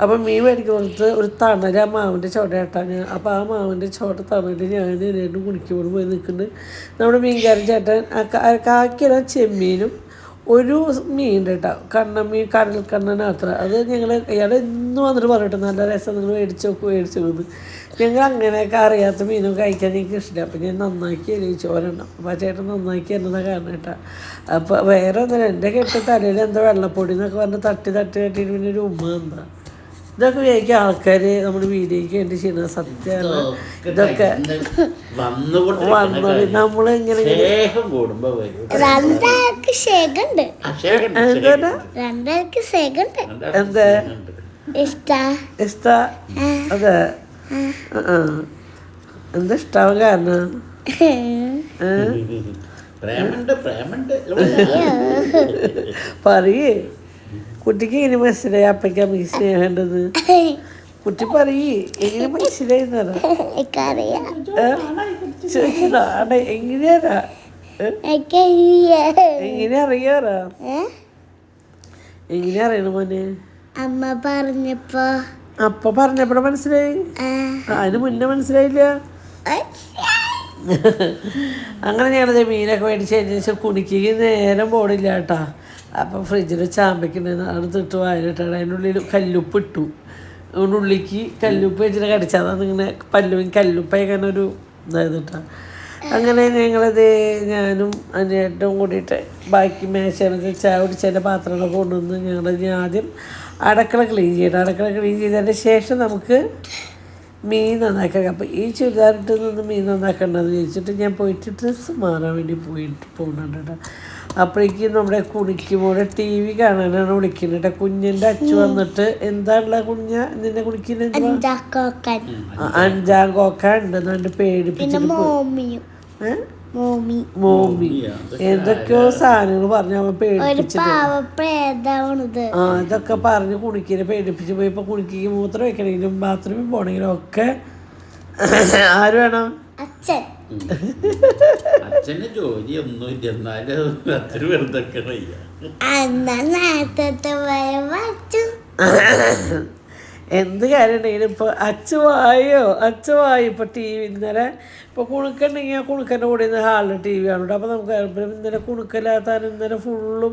അപ്പം മീൻ മേടിക്കുന്നത് ഒരു തണല മാവിൻ്റെ ചോട്ട ചേട്ടാൻ. അപ്പോൾ ആ മാവിൻ്റെ ചോട്ട തണലിൽ ഞാൻ രണ്ടും കുണിക്കുമ്പോൾ പോയി നിൽക്കുന്നുണ്ട് നമ്മുടെ മീൻകാരൻ ചേട്ടൻ. കാക്കില ചെമ്മീനും ഒരു മീൻ കേട്ടോ, കണ്ണമീൻ, കടൽ കണ്ണനത്ര. അത് ഞങ്ങൾ ഇയാൾ ഇന്ന് വന്നിട്ട് പറയട്ടെ നല്ല രസം, നിങ്ങൾ മേടിച്ച് നോക്കും. ഞങ്ങൾ അങ്ങനെയൊക്കെ അറിയാത്ത മീനൊക്കെ കഴിക്കാൻ എനിക്ക് ഇഷ്ടമില്ല. അപ്പം ഞാൻ നന്നാക്കി എരിയിച്ചു ഒരെണ്ണം. അപ്പോൾ ആ ചേട്ടൻ നന്നാക്കി എന്നതാ കാരണം കേട്ടോ. അപ്പോൾ വേറെ ഒന്നുമില്ല, എൻ്റെ കെട്ട് തലയിൽ എന്താ വെള്ളപ്പൊടി എന്നൊക്കെ പറഞ്ഞ് തട്ടിയിട്ട് പിന്നെ ഒരു ഉമ്മ എന്താ ഇതൊക്കെ വിചാരിക്കും ആൾക്കാർ നമ്മുടെ വീഡിയോയ്ക്ക് വേണ്ടി ചെയ്യുന്നത്. സത്യമാണ് ഇതൊക്കെ വന്നത് നമ്മളിങ്ങനെ എന്താ ഇഷ്ട അതെ എന്താ ഇഷ്ടാവും കാരണം പറയേ കുട്ടിക്ക് എങ്ങനെ മനസ്സിലായി അപ്പയ്ക്ക് അമ്മയ്ക്ക് സ്നേഹമുണ്ടെന്ന്? കുട്ടി പറയേ എങ്ങനെ മനസ്സിലായിന്ന് പറ. എങ്ങനെയാ എങ്ങനെ അറിയാറാ? എങ്ങനെ അറിയണ മോനെ? അമ്മ പറഞ്ഞപ്പോ അപ്പൊ പറഞ്ഞപ്പോഴ മനസ്സിലായി, അതിന് മുന്നേ മനസ്സിലായില്ല. അങ്ങനെ ഞാനത് മീനൊക്കെ മേടിച്ച് കഴിഞ്ഞ ശേഷം കുണിക്ക് നേരം പോണില്ല കേട്ടാ. അപ്പം ഫ്രിഡ്ജിൽ ചാമ്പയ്ക്കുണ്ടായിരുന്നു, അടുത്തിട്ട് വായിലിട്ടാണ്. അതിനുള്ളിൽ കല്ലുപ്പ് ഇട്ടു. ഉള്ളിക്ക് കല്ലുപ്പ് വെച്ചിട്ട് കടിച്ചാൽ അതാണ് ഇങ്ങനെ പല്ലുവിൻ കല്ലുപ്പായി അങ്ങനെ ഒരു ഇതായത് കേട്ടോ. അങ്ങനെ ഞങ്ങളത് ഞാനും അതിനേറ്റവും കൂടിയിട്ട് ബാക്കി മേശ ചായ കുടിച്ചതിൻ്റെ പാത്രങ്ങളൊക്കെ കൊണ്ടുവന്ന് ഞങ്ങളത് ആദ്യം അടുക്കള ക്ലീൻ ചെയ്യണം. അടുക്കള ക്ലീൻ ചെയ്തതിന് ശേഷം നമുക്ക് മീൻ നന്നാക്കാം. അപ്പോൾ ഈ ചുരിദാറിട്ട് നിന്ന് മീൻ നന്നാക്കണ്ടെന്ന് ചോദിച്ചിട്ട് ഞാൻ പോയിട്ട് ഡ്രസ്സ് മാറാൻ വേണ്ടി പോകുന്നുണ്ട് കേട്ടോ. അപ്പോഴേക്കും നമ്മുടെ കുണിക്കുമ്പോൾ ടി വി കാണാനാണ് വിളിക്കുന്നത് കേട്ടോ. കുഞ്ഞിൻ്റെ അച്ചു വന്നിട്ട് എന്താണുള്ള കുഞ്ഞ നിന്നെ കുണിക്കുന്നത്? അഞ്ചാം കോക്ക ഉണ്ടെന്നുണ്ട് പേടിപ്പിച്ചിട്ട് മോമി എന്തൊക്കെയോ സാധനങ്ങൾ പറഞ്ഞു അവൻ പേടിപ്പിച്ചിട്ട്. ഇതൊക്കെ പറഞ്ഞ് കുണിക്കിനെ പേടിപ്പിച്ച് പോയി. ഇപ്പൊ കുണിക്ക് മൂത്രം വെക്കണമെങ്കിലും ബാത്റൂമിൽ പോണെങ്കിലും ഒക്കെ ആര് വേണം? അച്ഛന് ജോലി ഒന്നുമില്ല, എന്നാലും അത്ര വെറുതെ എന്ത് കാര്യം ഉണ്ടെങ്കിലും ഇപ്പോൾ അച്ചുവായോ ഇപ്പോൾ ടി വി ഇന്നലെ ഇപ്പോൾ കുണുക്കുണ്ടെങ്കിൽ ആ കുണുക്കൻ്റെ കൂടെ ഇന്ന് ഹാളിൽ ടി വി കാണുന്നുണ്ട്. അപ്പോൾ നമുക്ക് ഇന്നലെ കുണുക്കല്ലാത്ത ഇന്നലെ ഫുള്ളും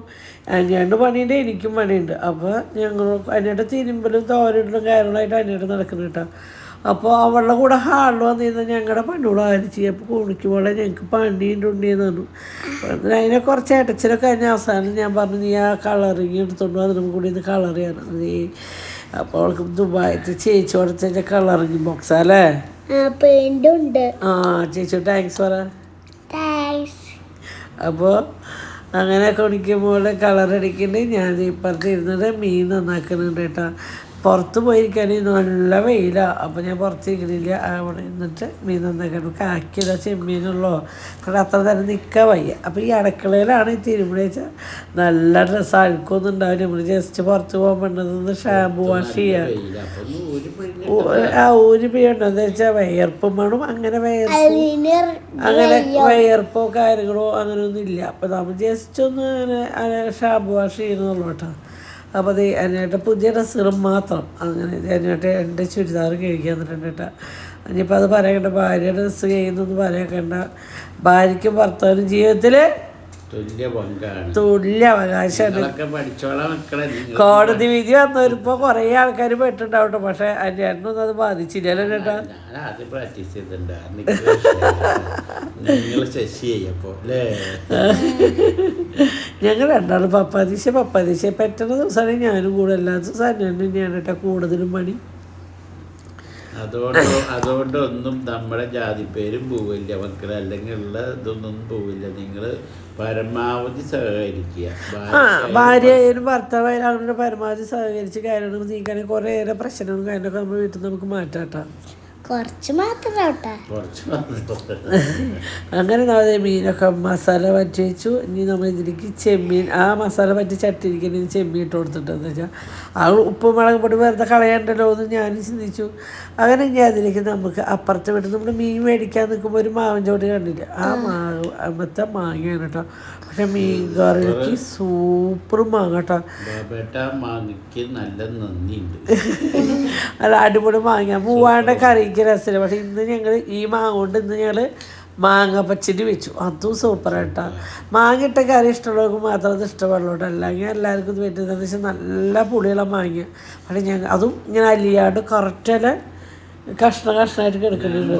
അനിയാണ്ട് പണിയുണ്ട്, എനിക്കും പണിയുണ്ട്. അപ്പോൾ ഞങ്ങൾ അതിനായിട്ട് തിരുമ്പലും തോരയിടലും കാര്യങ്ങളായിട്ട് അതിനായിട്ട് നടക്കുന്നു കേട്ടോ. അപ്പോൾ അവളുടെ കൂടെ ഹാളിൽ വന്നിരുന്ന ഞങ്ങളുടെ പണിയോട് ആരിച്ച് അപ്പോൾ കുണിക്കുമ്പോൾ ഞങ്ങൾക്ക് പണിയുണ്ടുണ്ടെന്ന് പറഞ്ഞു. അതിനെ കുറച്ച് ഇടച്ചിലൊക്കെ കഴിഞ്ഞ അവസാനം ഞാൻ പറഞ്ഞു നീ ആ കളറിങ് എടുത്തോണ്ട് വന്നിട്ട് കൂടി ഇത് കളർ ചെയ്യണം നീ. അപ്പോൾ അവൾക്ക് ദുബായിട്ട് ചേച്ചി കൊടുത്ത കളറിങ് ബോക്സാ അല്ലേ? ആ ചേച്ചി താങ്ക്സ് പറ. അപ്പോൾ അങ്ങനെ കുണിക്കുമ്പോൾ കളർ അടിക്കുന്നുണ്ട്. ഞാൻ ഇപ്പുറത്ത് ഇരുന്നത് മീൻ നന്നാക്കുന്നുണ്ട് കേട്ടോ. പുറത്ത് പോയിരിക്കുകയാണെങ്കിൽ നല്ല വെയിലാണ്. അപ്പോൾ ഞാൻ പുറത്തിരിക്കണില്ല, അവിടെ നിന്നിട്ട് മീൻ നന്നാക്കണം. കാക്കിയതാ ചെമ്മീനുള്ളോ കാരണം അത്ര നേരം നിൽക്കാൻ വയ്യ. അപ്പോൾ ഈ അടുക്കളയിലാണ് ഈ തിരുമ്പി വെച്ചാൽ നല്ല ഡ്രസ്സ് അഴുക്കൊന്നും ഉണ്ടാവില്ല. നമ്മൾ ജസ്റ്റ് പുറത്ത് പോകാൻ പറ്റുന്നത് ഷാമ്പു വാഷ് ചെയ്യാം. ഒരു പിഴുണ്ടോ എന്താ വെച്ചാൽ വിയർപ്പും വേണം. അങ്ങനെ വിയർപ്പോ കാര്യങ്ങളോ അങ്ങനെയൊന്നും ഇല്ല. അപ്പോൾ നമ്മൾ ജസ്റ്റ് ഒന്ന് അങ്ങനെ ഷാമ്പു വാഷ് ചെയ്യുന്നുള്ളൂ കേട്ടോ. അപ്പോൾ അത് അതിനായിട്ട് പുതിയ ഡ്രസ്സുകൾ മാത്രം അങ്ങനെ അതിനായിട്ട് എൻ്റെ ചുരിദാർ കഴിക്കാൻ തന്നിട്ടുണ്ട് കേട്ടോ. ഇനിയിപ്പോൾ അത് പറയണ്ട, ഭാര്യയുടെ ഡ്രസ്സ് കഴിയുന്നൊന്നും പറയണ്ട. ഭാര്യയ്ക്കും ഭർത്താവിനും ജീവിതത്തിൽ തുല്യ അവകാശമാണ്. കോടതി വിധി വന്നവരിപ്പോൾ കുറേ ആൾക്കാർ പെട്ടിട്ടുണ്ടാവട്ടെ, പക്ഷെ അതിനൊന്നും അത് ബാധിച്ചില്ലല്ലോ ചേട്ടാ. ഞങ്ങൾ രണ്ടാളും പപ്പാദീശ പെറ്റുന്ന ദിവസമാണ് ഞാനും കൂടെ. എല്ലാ ദിവസവും അന്വേഷണം തന്നെയാണ് കേട്ടോ കൂടുതലും പണി. അതുകൊണ്ടൊന്നും നമ്മുടെ ജാതിപ്പേരും പോവില്ല മക്കളെ, അല്ലെങ്കിൽ ഉള്ള ഇതൊന്നും പോവില്ല. നിങ്ങൾ പരമാവധി സഹകരിക്കുക. ഭാര്യയായാലും ഭർത്താവായാലും അവരുടെ പരമാവധി സഹകരിച്ച് കാര്യങ്ങൾ നീക്കാണെങ്കിൽ കുറേയേറെ പ്രശ്നങ്ങളും കാര്യങ്ങളൊക്കെ നമ്മുടെ വീട്ടിൽ നിന്ന് നമുക്ക് മാറ്റാട്ടോ. കുറച്ച് മാത്രം അങ്ങനെ നമ്മൾ മീനൊക്കെ മസാല പറ്റി വെച്ചു. ഇനി നമ്മൾ ഇതിലേക്ക് ചെമ്മീൻ ആ മസാല പറ്റി ചട്ടിരിക്കുന്ന ചെമ്മീൻ ഇട്ട് കൊടുത്തിട്ടെന്ന് വെച്ചാൽ ആ ഉപ്പ് മുളക് പൊടി വെറുതെ കളയണ്ടല്ലോ എന്ന് ഞാനും ചിന്തിച്ചു. അങ്ങനെ ഇനി അതിലേക്ക് നമുക്ക് അപ്പുറത്തെ വീട്ടിൽ നമ്മൾ മീൻ മേടിക്കാൻ നിൽക്കുമ്പോൾ ഒരു മാവൻ ചോട്ടി കണ്ടില്ല. ആ അമ്മത്തെ മാങ്ങയാണ് കേട്ടോ. പക്ഷെ മീൻ കറിക്ക് സൂപ്പർ മാങ്ങ കേട്ടോ. നല്ല നന്ദിയുണ്ട്. അല്ല അടിപൊളി മാങ്ങ. മൂവാണ്ട കറിക്ക് രസമില്ല. പക്ഷെ ഇന്ന് ഞങ്ങൾ ഈ മാങ്ങ കൊണ്ട് ഇന്ന് ഞങ്ങൾ മാങ്ങ പച്ചടി വെച്ചു, അതും സൂപ്പറായിട്ടാ. മാങ്ങ ഇട്ട കറി ഇഷ്ടമുള്ളവർക്ക് മാത്രം അത് ഇഷ്ടപ്പെടുള്ളൂ, അല്ലെങ്കിൽ എല്ലാവർക്കും ഇത് പറ്റുന്നതെന്ന് വെച്ചാൽ നല്ല പുളിയുള്ള മാങ്ങ. പക്ഷേ അതും ഇങ്ങനെ അലിയാണ്ട് കറക്റ്റല്ല കഷ്ണമായിട്ട് കിടക്കുന്നുണ്ട്.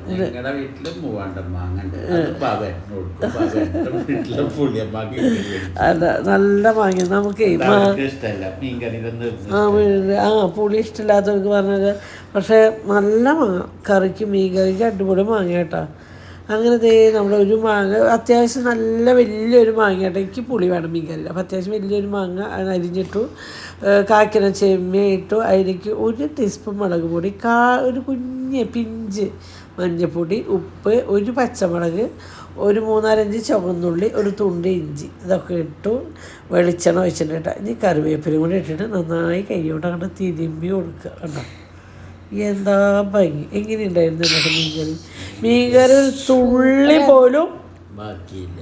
ഞങ്ങളുടെ വീട്ടിലും അതെ, നല്ല മാങ്ങ. നമുക്ക് പുളി ഇഷ്ടമില്ലാത്തവർക്ക് പറഞ്ഞത്, പക്ഷേ നല്ല മാങ്ങ കറിക്ക് മീൻ കറിക്ക് അടിപൊളി മാങ്ങ കേട്ടോ. അങ്ങനെ നമ്മുടെ ഒരു മാങ്ങ അത്യാവശ്യം നല്ല വലിയൊരു മാങ്ങ കേട്ടോ. എനിക്ക് പുളി വേണം മീൻ കറിയിൽ. അപ്പോൾ അത്യാവശ്യം വലിയൊരു മാങ്ങ അരിഞ്ഞിട്ടു, കാക്കിന ചെമ്മീൻ ഇട്ടു, അതിലേക്ക് 1 ടീസ്പൂൺ മുളക് പൊടി, ഒരു കുഞ്ഞ് പിഞ്ച് മഞ്ഞൾപ്പൊടി, ഉപ്പ്, ഒരു പച്ചമുളക്, ഒരു 3-4 ചുവന്നുള്ളി, ഒരു തുണ്ട് ഇഞ്ചി, ഇതൊക്കെ ഇട്ടു വെളിച്ചെണ്ണ ഒഴിച്ചിട്ട് ഇനി കറിവേപ്പിലും കൂടി ഇട്ടിട്ട് നന്നായി കൈയോട്ട് അങ്ങോട്ട് തിരുമ്പി കൊടുക്കുക കേട്ടോ. എന്താ ഭംഗി! എങ്ങനെയുണ്ടായിരുന്നു എന്നൊക്കെ മീൻകറി? മീൻകറി ഒരു തുള്ളി പോലും ബാക്കിയില്ല.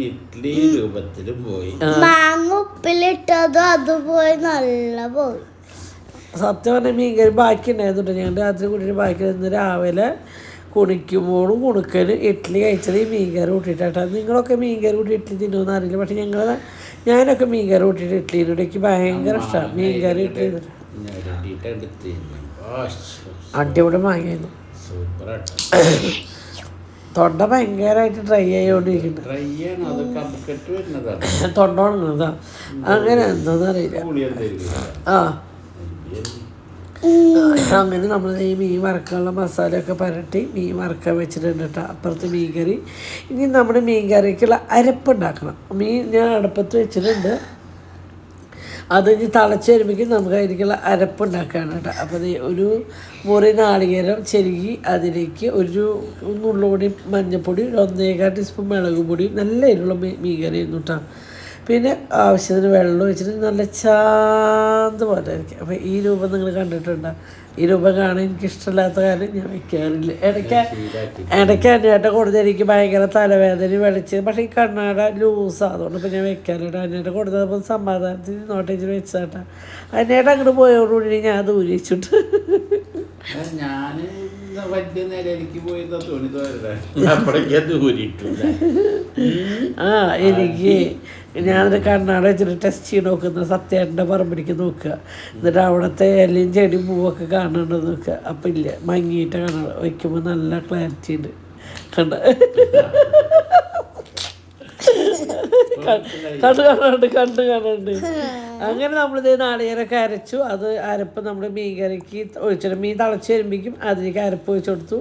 ഇഡ്ഡലി രൂപത്തിലും പോയി. മാങ്ങ ഉപ്പിലിട്ടതും അതുപോയി നല്ല പോയി. സത്യം പറഞ്ഞാൽ മീൻകറി ബാക്കി ഉണ്ടായിരുന്നു. ഞങ്ങൾ രാത്രി കൂട്ടിയിട്ട് ബാക്കി നിന്ന് രാവിലെ കുണിക്കുമ്പോഴും കുണുക്കലും ഇഡ്ഡലി കഴിച്ചത് ഈ മീൻകറി കൂട്ടിയിട്ടാണ്. നിങ്ങളൊക്കെ മീൻകറി കൂട്ടി ഇഡ്ഡലി തിന്നുമെന്ന് അറിയില്ല, പക്ഷേ ഞാനൊക്കെ മീൻകറി കൂട്ടിയിട്ട് ഇഡ്ഡലിനോട് എനിക്ക് ഭയങ്കര ഇഷ്ടമാണ്. മീൻകറി ഇഡ്ഡലി അടിപൊളി വാങ്ങിയായിരുന്നു. തൊണ്ട ഭയങ്കരമായിട്ട് ഡ്രൈ ആയിക്കൊണ്ടിരിക്കുന്നുണ്ട്. തൊണ്ട ഉണങ്ങുന്നതാ, അങ്ങനെ എന്താണെന്നറിയില്ല. അങ്ങനെ നമ്മൾ ഈ മീൻ വറക്കാനുള്ള മസാലയൊക്കെ പുരട്ടി മീൻ വറക്കാൻ വെച്ചിട്ടുണ്ട് കേട്ടോ. അപ്പുറത്ത് മീൻ കറി. ഇനി നമ്മുടെ മീൻ കറിക്കുള്ള അരപ്പുണ്ടാക്കണം. മീൻ ഞാൻ അടുപ്പത്ത് വെച്ചിട്ടുണ്ട്, അത് ഇനി തിളച്ച് വരുമ്പോഴേക്കും നമുക്ക് അതിലേക്കുള്ള അരപ്പുണ്ടാക്കുകയാണ് കേട്ടോ. അപ്പോൾ ഒരു മുറി നാളികേരം ചെരുകി അതിലേക്ക് ഒരു നുള്ളുപൊടി മഞ്ഞൾപ്പൊടി, 1.25 ടീസ്പൂൺ മുളക് പൊടി, നല്ല എരിവുള്ള മീൻ കറി ആയിരുന്നു കേട്ടോ. പിന്നെ ആവശ്യത്തിന് വെള്ളം ഒഴിച്ചിട്ട് നല്ല ചാന്ത് പോലെ ആയിരിക്കും. അപ്പോൾ ഈ രൂപം നിങ്ങൾ കണ്ടിട്ടുണ്ടോ? ഈ രൂപം കാണാൻ എനിക്കിഷ്ടമില്ലാത്ത കാര്യം ഞാൻ വയ്ക്കാറില്ല. ഇടയ്ക്ക് അന്നേട്ട കൊടുത്ത് എനിക്ക് ഭയങ്കര തലവേദന വെളിച്ച്, പക്ഷേ ഈ കണ്ണാട ലൂസാണ്, അതുകൊണ്ട് ഇപ്പോൾ ഞാൻ വെക്കാറില്ല. അന്നേട്ട കൊടുത്തപ്പോൾ സമാധാനത്തിന് നോട്ടേജിൽ വെച്ചാട്ടാ. അന്നേട്ട അങ്ങോട്ട് പോയതോടുകൂടി ഞാൻ അത് ഊരിച്ചിട്ട് എനിക്ക് ഞാനത് കണ്ണാട വെച്ചിട്ട് ടെസ്റ്റ് ചെയ്ത് നോക്കുന്ന സത്യേട്ടൻ്റെ പറമ്പിലേക്ക് നോക്കുക, എന്നിട്ട് അവിടുത്തെ എല്ലാം ചെടിയും പൂവൊക്കെ കാണുന്നുണ്ടോ നോക്കുക. അപ്പം ഇല്ല, മങ്ങിയിട്ട് കണ്ണാട വയ്ക്കുമ്പോൾ നല്ല ക്ലാരിറ്റി ഉണ്ട്. കണ്ട കണ്ടുണ്ട്. അങ്ങനെ നമ്മളിത് നാളികേരമൊക്കെ അരച്ചു. അത് അരപ്പ് നമ്മൾ മീൻ കറിക്ക് ഒഴിച്ചിട്ട് മീൻ തിളച്ച് വരുമ്പോഴേക്കും അതിലേക്ക് അരപ്പ് ഒഴിച്ചു കൊടുത്തു.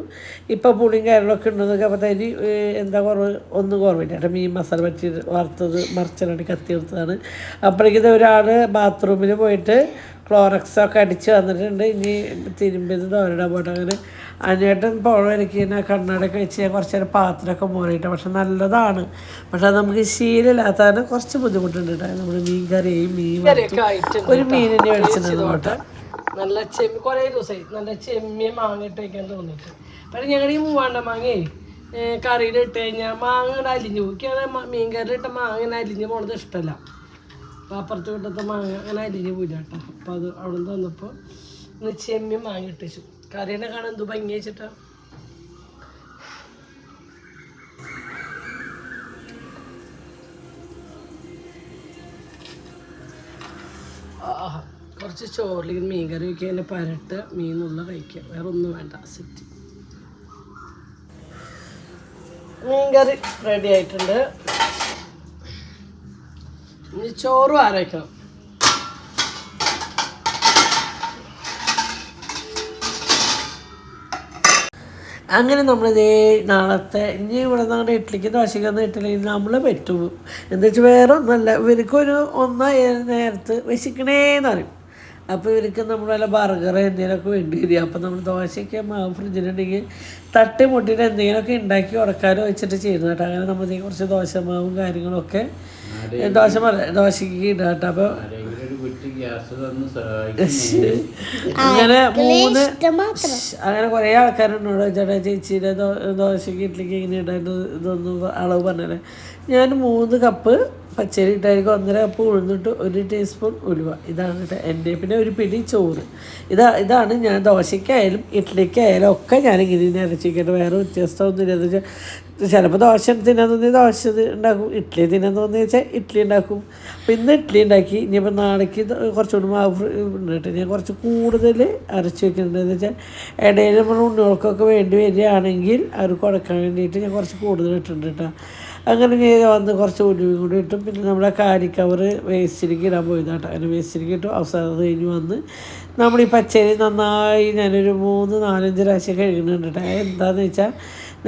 ഇപ്പം പുളിയും കാര്യങ്ങളൊക്കെ ഉണ്ടെന്നൊക്കെ അപ്പോൾ അതിന് എന്താ കുറവ്, ഒന്നും കുറവില്ല കേട്ടോ. മീൻ മസാല പറ്റി വറുത്തത് മറിച്ചിട്ട് കത്തി കൊടുത്തതാണ്. അപ്പോഴേക്കും ഒരാൾ ബാത്റൂമിൽ പോയിട്ട് ക്ലോറക്സൊക്കെ അടിച്ച് വന്നിട്ടുണ്ട്. ഇനി തിരുമ്പിയത് തോരടാൻ പോയിട്ട് അങ്ങനെ അന്നേട്ടൻ പുഴ എനിക്ക് ഇങ്ങനെ കണ്ണടയൊക്കെ വെച്ച് ഞാൻ കുറച്ച് നേരം പാത്രമൊക്കെ മോറിയിട്ട്. പക്ഷെ നല്ലതാണ്, പക്ഷെ അത് നമുക്ക് ശീലമില്ലാത്തതാണ് കുറച്ച് ബുദ്ധിമുട്ടുണ്ട് കേട്ടോ. നമ്മൾ മീൻ കറിയും മീൻ ഒരു മീനിനെ മേടിച്ചിട്ടുണ്ട്. നല്ല കുറേ ദിവസമായി നല്ല ചെമ്മീൻ മാങ്ങ ഇട്ട് വയ്ക്കാൻ തോന്നിയിട്ട്. പക്ഷേ ഞങ്ങളുടെ ഈ മൂവാണ്ട മാങ്ങയെ കറിയിൽ ഇട്ട് കഴിഞ്ഞാൽ മാങ്ങ അലിഞ്ഞു പോകും. മീൻ കറിയിലിട്ട മാങ്ങ ഇങ്ങനെ അലിഞ്ഞ് പോണത് ഇഷ്ടമല്ല. അപ്പോൾ അപ്പുറത്ത് വിട്ടത്തെ മാങ്ങ അങ്ങനെ അലിഞ്ഞ് പോയില്ല കേട്ടോ. അപ്പോൾ അത് അവിടെ നിന്ന് വന്നപ്പോൾ ഇന്ന് ചെമ്മീൻ മാങ്ങ ഇട്ടിച്ചു. കറീനെ കാണാൻ എന്ത് ഭംഗി വെച്ചിട്ടാ. കുറച്ച് ചോറിൽ മീൻ കറി വയ്ക്കുക, അതിൻ്റെ പരട്ട് മീനുള്ള കഴിക്കുക, വേറെ ഒന്നും വേണ്ട. സെറ്റ് മീൻ കറി റെഡി ആയിട്ടുണ്ട്. ഇനി ചോറും ആരയ്ക്കണം. അങ്ങനെ നമ്മളിതേ നാളത്തെ ഇനി ഇവിടെ നിങ്ങളുടെ ഇഡ്ഡലിക്ക് ദോശയ്ക്കൊന്ന് ഇഡ്ഡലി നമ്മൾ പറ്റും. എന്താ വെച്ചാൽ വേറെ ഒന്നല്ല, ഇവർക്കൊരു നേരത്ത് വിശക്കണേന്ന് പറയും. അപ്പോൾ ഇവർക്ക് നമ്മൾ വല്ല ബർഗർ എന്തെങ്കിലുമൊക്കെ വേണ്ടി വരിക. അപ്പോൾ നമ്മൾ ദോശയ്ക്ക് മാവ് ഫ്രിഡ്ജിലുണ്ടെങ്കിൽ തട്ടി മുട്ടിയിട്ട് എന്തെങ്കിലുമൊക്കെ ഉണ്ടാക്കി ഉടക്കാനോ വെച്ചിട്ട് ചെയ്യുന്നു കേട്ടോ. അങ്ങനെ നമ്മൾ കുറച്ച് ദോശമാവും കാര്യങ്ങളൊക്കെ ദോശയ്ക്ക് ഇടുക കേട്ടോ. അപ്പോൾ ഗ്യാസ് തന്ന് സഹായിക്കുന്നേ. അങ്ങനെ ഇഷ്ടം മാത്രം. അങ്ങനെ കുറേ ആൾക്കാരുണ്ടോ ചേട്ടാ ചേച്ചിയുടെ ദോശയ്ക്ക് ഇഡ്ലിക്ക് ഇങ്ങനെ ഇടാൻ ഇതൊന്നും അളവ് പറഞ്ഞല്ലേ. ഞാൻ 3 കപ്പ് പച്ചരി ഇട്ടായിരിക്കും, 1.5 കപ്പ് ഉഴുന്നിട്ട് 1 ടീസ്പൂൺ ഉലുവ. ഇതാണ് കേട്ടോ എൻ്റെ. പിന്നെ ഒരു പിടി ചോറ്. ഇതാണ് ഞാൻ ദോശയ്ക്കായാലും ഇഡ്ലിക്കായാലും ഒക്കെ ഞാനിങ്ങനെ അരച്ചിരിക്കട്ടെ. വേറെ വ്യത്യസ്തമൊന്നുമില്ല. എന്ന് വെച്ചാൽ ചിലപ്പോൾ ദോശ തിന്നാൻ തോന്നിയാൽ ദോശ ഉണ്ടാക്കും, ഇഡ്ഡലി തിന്നാൻ തോന്നിയാൽ വെച്ചാൽ ഇഡ്ഡലി ഉണ്ടാക്കും. അപ്പോൾ ഇന്ന് ഇഡ്ഡലി ഉണ്ടാക്കി. ഇനിയിപ്പോൾ നാളേക്ക് കുറച്ചുകൂടി മാവ് ഉണ്ട്. ഞാൻ കുറച്ച് കൂടുതൽ അരച്ച് വെക്കുന്നുണ്ട്. എന്ന് വെച്ചാൽ ഇടയിൽ നമ്മൾ ഉണ്ണികൾക്കൊക്കെ വേണ്ടി വരികയാണെങ്കിൽ അവർക്ക് കൊടുക്കാൻ വേണ്ടിയിട്ട് ഞാൻ കുറച്ച് കൂടുതൽ ഇട്ടിട്ടുണ്ട് കേട്ടോ. അങ്ങനെ ഞാൻ വന്ന് കുറച്ച് ഉലുവയും കൂടി ഇട്ടും. പിന്നെ നമ്മുടെ കാലിക്കവറ് വേസ്റ്റിലേക്ക് ഇടാൻ പോയതാട്ടോ. അങ്ങനെ വേസ്റ്റിലേക്ക് ഇട്ടു. അവസാനം കഴിഞ്ഞ് വന്ന് നമ്മൾ ഈ പച്ചരി നന്നായി ഞാനൊരു 3-4-5 പ്രാവശ്യം കഴുകുന്നുണ്ട് കേട്ടോ. എന്താണെന്ന് വെച്ചാൽ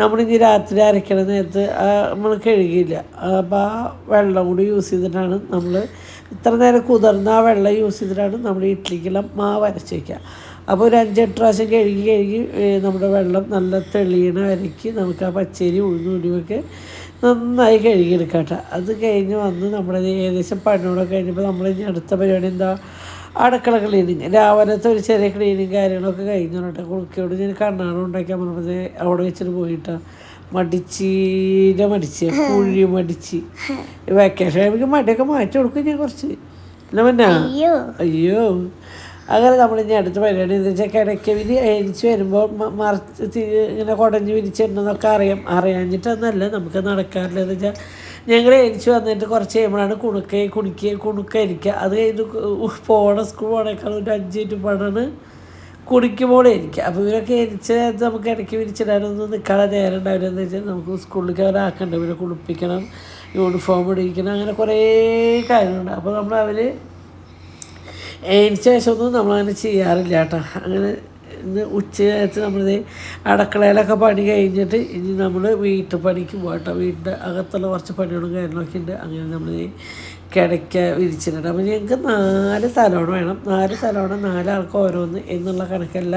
നമ്മളിനി രാത്രി അരയ്ക്കണ നേരത്ത് നമ്മൾ കഴുകിയില്ല. അപ്പോൾ ആ വെള്ളം കൂടി യൂസ് ചെയ്തിട്ടാണ് നമ്മൾ ഇത്ര നേരം കുതിർന്ന ആ വെള്ളം യൂസ് ചെയ്തിട്ടാണ് നമ്മൾ ഇഡ്ഡലിക്കെല്ലാം മാവ് അരച്ച് വയ്ക്കുക. അപ്പോൾ ഒരു 5-8 പ്രാവശ്യം കഴുകി നമ്മുടെ വെള്ളം നല്ല തെളിയണ വരയ്ക്ക് നമുക്ക് ആ പച്ചരി ഉഴുന്നൊക്കെ നന്നായി കഴുകിയെടുക്കാം കേട്ടോ. അത് കഴിഞ്ഞ് വന്ന് നമ്മുടെ ഏകദേശം പണിയോടെ കഴിഞ്ഞപ്പോൾ നമ്മൾ ഇനി അടുത്ത പരിപാടി എന്താ, അടുക്കള ക്ലീനിങ്. രാവിലത്തെ ഒരു ചെറിയ ക്ലീനിങ് കാര്യങ്ങളൊക്കെ കഴിഞ്ഞു കേട്ടോ. കുറുക്കയോട് ഞാൻ കണ്ണാടം ഉണ്ടാക്കാൻ പറഞ്ഞത് അവിടെ വെച്ചിട്ട് പോയിട്ടാ മടിച്ച് കുഴി മടിച്ച് വെക്കേഷൻ എനിക്ക് മടിയൊക്കെ മാറ്റി കൊടുക്കും ഞാൻ കുറച്ച്. ഇല്ല മന്നാ അയ്യോ. അങ്ങനെ നമ്മളിനി അടുത്ത പരിപാടി എന്ന് വെച്ചാൽ കിടക്കവിരി അയച്ച് വരുമ്പോൾ മറച്ച് ഇങ്ങനെ കുടഞ്ഞ് വിരിച്ചിട്ടുണ്ടെന്നൊക്കെ അറിയാഞ്ഞിട്ടൊന്നല്ല, നമുക്ക് നടക്കാറില്ല. എന്ന് വെച്ചാൽ ഞങ്ങൾ എരിച്ച് വന്നിട്ട് കുറച്ച് കഴിയുമ്പോഴാണ് കുണുക്കരിക്കുക. അത് കഴിഞ്ഞ് സ്കൂൾ പോണേക്കാളും ഒരു 5 മിനിറ്റ് പാടാണ് കുടിക്കുമ്പോൾ ഇരിക്കുക. അപ്പോൾ ഇവരൊക്കെ എരിച്ച് നമുക്ക് ഇടയ്ക്ക് വിരിച്ചിടാനൊന്നും നിൽക്കാതെ നേരം ഉണ്ടാവില്ല. എന്ന് വെച്ചാൽ നമുക്ക് സ്കൂളിലേക്ക് അവരാക്കണ്ട, ഇവരെ കുളിപ്പിക്കണം, യൂണിഫോം ഇടിക്കണം, അങ്ങനെ കുറേ കാര്യങ്ങളുണ്ട്. അപ്പോൾ അവർ അതിന് ശേഷമൊന്നും നമ്മളങ്ങനെ ചെയ്യാറില്ല കേട്ടോ. അങ്ങനെ ഇന്ന് ഉച്ചയായിട്ട് നമ്മളിത് അടുക്കളയിലൊക്കെ പണി കഴിഞ്ഞിട്ട് ഇനി നമ്മൾ വീട്ടുപണിക്ക് പോകട്ടോ. വീടിൻ്റെ അകത്തുള്ള കുറച്ച് പണികളും കാര്യങ്ങളൊക്കെ ഉണ്ട്. അങ്ങനെ നമ്മൾ കിടക്ക വിരിച്ചിട്ടുണ്ട്. അപ്പോൾ ഞങ്ങൾക്ക് 4 തലോണം വേണം. 4 തലോണം 4 ആൾക്ക് ഓരോന്ന് എന്നുള്ള കണക്കല്ല.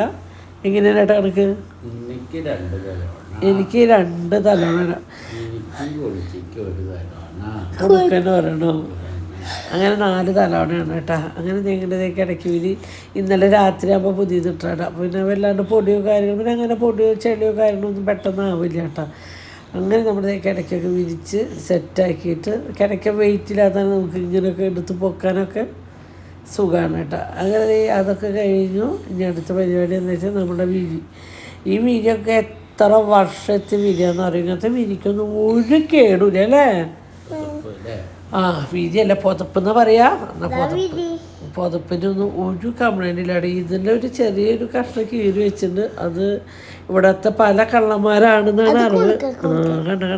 എങ്ങനെയാണ് കേട്ടോ കണക്ക്? എനിക്ക് 2 തലോണം വേണം. കുറുക്കന് പറയണോ? അങ്ങനെ 4 തലോണയാണ് കേട്ടോ. അങ്ങനെ ഞങ്ങളുടെയൊക്കെ ഇടയ്ക്ക് വിരി ഇന്നലെ രാത്രി ആകുമ്പോൾ പുതിയത് ഇട്ടാട്ടോ. അപ്പോൾ പിന്നെ വല്ലാണ്ട് പൊടിയോ കാര്യങ്ങളും പിന്നെ അങ്ങനെ പൊടിയോ ചെളിയോ കാര്യങ്ങളൊന്നും പെട്ടെന്ന് ആവില്ല കേട്ടോ. അങ്ങനെ നമ്മുടെയൊക്കെ ഇടയ്ക്കൊക്കെ വിരിച്ച് സെറ്റാക്കിയിട്ട് കിടക്ക വെയിറ്റില്ലാതാണ് നമുക്ക് ഇങ്ങനെയൊക്കെ എടുത്ത് പൊക്കാനൊക്കെ സുഖമാണ് കേട്ടോ. അങ്ങനെ അതൊക്കെ കഴിഞ്ഞു. ഇനി അടുത്ത പരിപാടി എന്ന് വെച്ചാൽ നമ്മുടെ വിരി. ഈ വിരിയൊക്കെ എത്ര വർഷത്തെ വിരിയാന്ന് പറയും. ഇങ്ങനത്തെ വിരിക്കൊന്നും ഒരു കേടില്ല അല്ലേ? വിരിയല്ല, പുതപ്പെന്ന് പറയാ. പുതപ്പിനൊന്നും ഒരു കംപ്ലൈൻ്റ് ഇല്ലാതെ ഇതിൻ്റെ ഒരു ചെറിയൊരു കഷ്ണം കീറി വെച്ചിട്ടുണ്ട്. അത് ഇവിടത്തെ പല കള്ളന്മാരാണെന്നാണ് അറിവ്.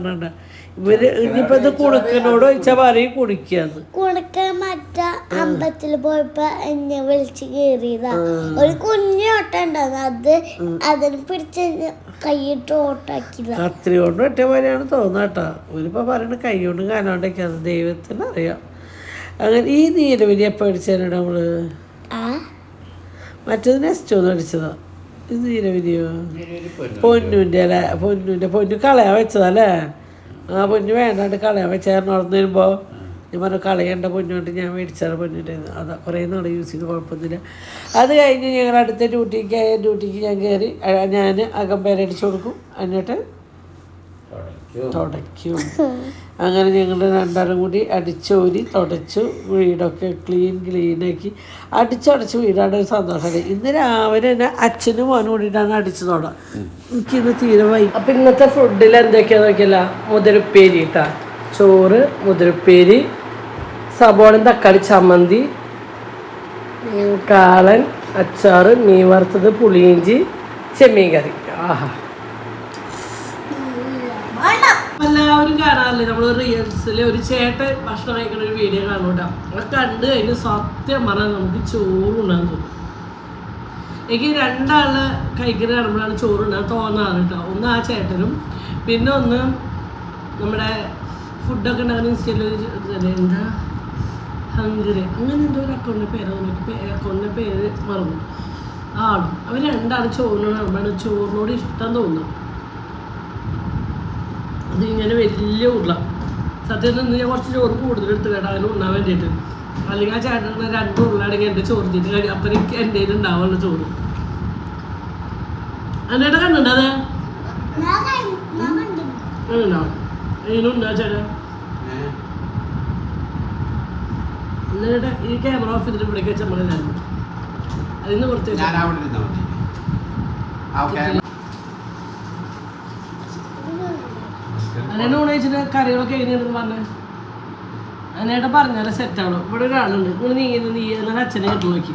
കണ്ട ഇവര് ഇനിയിപ്പോൾ ഇത് കുണുക്കനോട് ചോദിച്ചാൽ പറയും കുണിക്കാന്ന്. കുണുക്കൻ മറ്റേ അമ്പലത്തിൽ പോയപ്പോ എന്നെ വിളിച്ച് കയറിയതാ. ഒരു കുഞ്ഞു ഓട്ട ഉണ്ടായിരുന്നു, അത് അതിന് പിടിച്ച് കൈയിട്ട് ഓട്ടാക്കിയതാ. കത്രി കൊണ്ട് ഒറ്റ പോലെയാണ് തോന്നാട്ടോ. ഇവരിപ്പോൾ പറയുന്നത് കൈ കൊണ്ട് കാലോണ്ടൊക്കെയാണ്, ദൈവത്തിന് അറിയാം. അങ്ങനെ ഈ നീലവിരി എപ്പോൾ അടിച്ചതിനാണ് നമ്മള്? മറ്റേത് നെക്സ്റ്റ് ഒന്ന് അടിച്ചതാ. ഇത് നീലവിരിയോ? പൊന്നുൻ്റെ അല്ലേ? പൊന്നു കളയാൻ വെച്ചതല്ലേ? പൊന്നു വേണ്ടാണ്ട് കളയാൻ വെച്ചായിരുന്നു. അവിടെ വരുമ്പോൾ ഞാൻ പറഞ്ഞു കളയേണ്ട പൊന്നുകൊണ്ട് ഞാൻ മേടിച്ചാണ് പൊന്നിൻ്റെ. അതാ കുറേ നാൾ യൂസ് ചെയ്ത് കുഴപ്പമൊന്നുമില്ല. അത് കഴിഞ്ഞ് ഞങ്ങൾ അടുത്ത ഡ്യൂട്ടിക്ക് ഞാൻ കയറി. ഞാൻ അകം പേരടിച്ചു കൊടുക്കും, എന്നിട്ട് തുടയ്ക്കും. അങ്ങനെ ഞങ്ങൾ രണ്ടാളും കൂടി അടിച്ചോരി തുടച്ചു വീടൊക്കെ ക്ലീനാക്കി അടിച്ചടച്ച് വീടാണ് ഒരു സന്തോഷമാണ്. ഇന്ന് രാവിലെ തന്നെ അച്ഛനും മോനും കൂടിയിട്ടാണ് അടിച്ചു തുടങ്ങുക. എനിക്കിന്ന് തീരെ വൈകി. അപ്പം ഇന്നത്തെ ഫുഡിൽ എന്തൊക്കെയാന്ന് നോക്കിയല്ല, മുതിരപ്പേരി കേട്ടാ, ചോറ്, മുതിരപ്പേരി, സബോളയും തക്കാളി ചമ്മന്തി, കാളൻ, അച്ചാറ്, മീൻ വറുത്തത്, പുളിയിഞ്ചി, ചെമ്മീൻ കറി. ആഹാ, എല്ലാവരും കാണാറില്ലേ നമ്മൾ റീൽസിൽ ഒരു ചേട്ടൻ ഭക്ഷണം കഴിക്കുന്ന ഒരു വീഡിയോ കാണുന്നുണ്ടാവും. അത് കണ്ടു കഴിഞ്ഞ് സത്യം പറഞ്ഞാൽ നമുക്ക് ചോറുണ്ടാകും തോന്നും. എനിക്ക് 2 ആള് കഴിക്കുന്ന കാണുമ്പോഴാണ് ചോറുണ്ടാകാൻ തോന്നാറ് കേട്ടോ. ഒന്ന് ആ ചേട്ടനും, പിന്നെ ഒന്ന് നമ്മുടെ ഫുഡൊക്കെ ഉണ്ടാകുന്ന ഇൻസ്റ്റയിൽ എന്താ ഹംഗറി അങ്ങനെ എന്തോ ഒരു അക്കൗണ്ടിൻ്റെ പേര് മറന്നു ആളും. അവർ 2 ആളും ചോറിനോട് കാണുമ്പോഴാണ് ചോറിനോട് ഇഷ്ടം തോന്നുന്നു. അതിങ്ങനെ വലിയ ഉരുള. സത്യം നിന്ന് ഞാൻ കുറച്ച് ചോറ് കൂടുതൽ എടുത്ത് കേട്ടോ അങ്ങനെ ഉണ്ണാൻ വേണ്ടിയിട്ട്. അല്ലെങ്കിൽ ആ ചേട്ടൻ 2 ഉരുളാണെങ്കിൽ എൻ്റെ ചോറിച്ചിട്ട് കഴിയും. അപ്പം എനിക്ക് എൻ്റെ ഉണ്ടാവുള്ള ചോറ്. എന്നേട്ടാ കണ്ടുണ്ടോ അത്? ഉണ്ടോ? ഇതിനുണ്ടോ ചേട്ടാ? എന്നിട്ട് ഈ ക്യാമറ ഓഫ് ചെയ്തിട്ട് ഇവിടേക്ക് വെച്ചാൽ നമ്മളെല്ലാവരും അതിന് കുറച്ച് അതിനെ ഉണയിച്ചിട്ട് കറികളൊക്കെ എങ്ങനെയാണെന്ന് പറഞ്ഞേ. അതിനായിട്ട് പറഞ്ഞാലേ സെറ്റാണോ. ഇവിടെ ഒരാളുണ്ട് നിങ്ങൾ നീ എന്നാൽ അച്ഛനെ കേട്ട് നോക്കി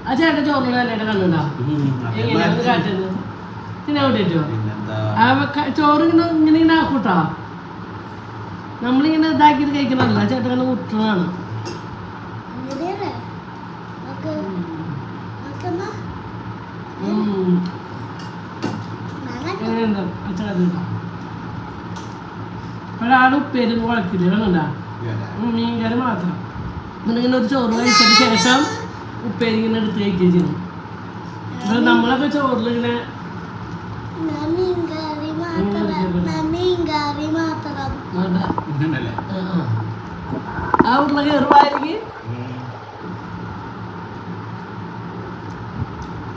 ആ ചേട്ടൻ ചോറിന് നല്ലതായിട്ട് കണ്ടുണ്ടോ എങ്ങനെയാണെന്ന് കാട്ടുന്നത്. പിന്നെ കൂട്ടിട്ടോ ആ ചോറ് ഇങ്ങനെ ആക്കൂട്ടാ. നമ്മളിങ്ങനെ ഇതാക്കിയിട്ട് കഴിക്കണമല്ല ചേട്ടൻ കണ്ട് മുട്ടണതാണ്. എങ്ങനെയുണ്ടോ അച്ഛൻ കണ്ടിട്ടോ. ഒരാൾ ഉപ്പേരും കുഴക്കില്ല കണ്ടാ മീൻകറി മാത്രം. എന്നിങ്ങനെ ഒരു ചോറ് കഴിച്ചതിന് ശേഷം ഉപ്പേരി ഇങ്ങനെ എടുത്ത് കഴിക്കുകയും ചെയ്യും. നമ്മളൊക്കെ ചോറിലിങ്ങനെ ആ ഉരുള കയറുമായിരിക്കും.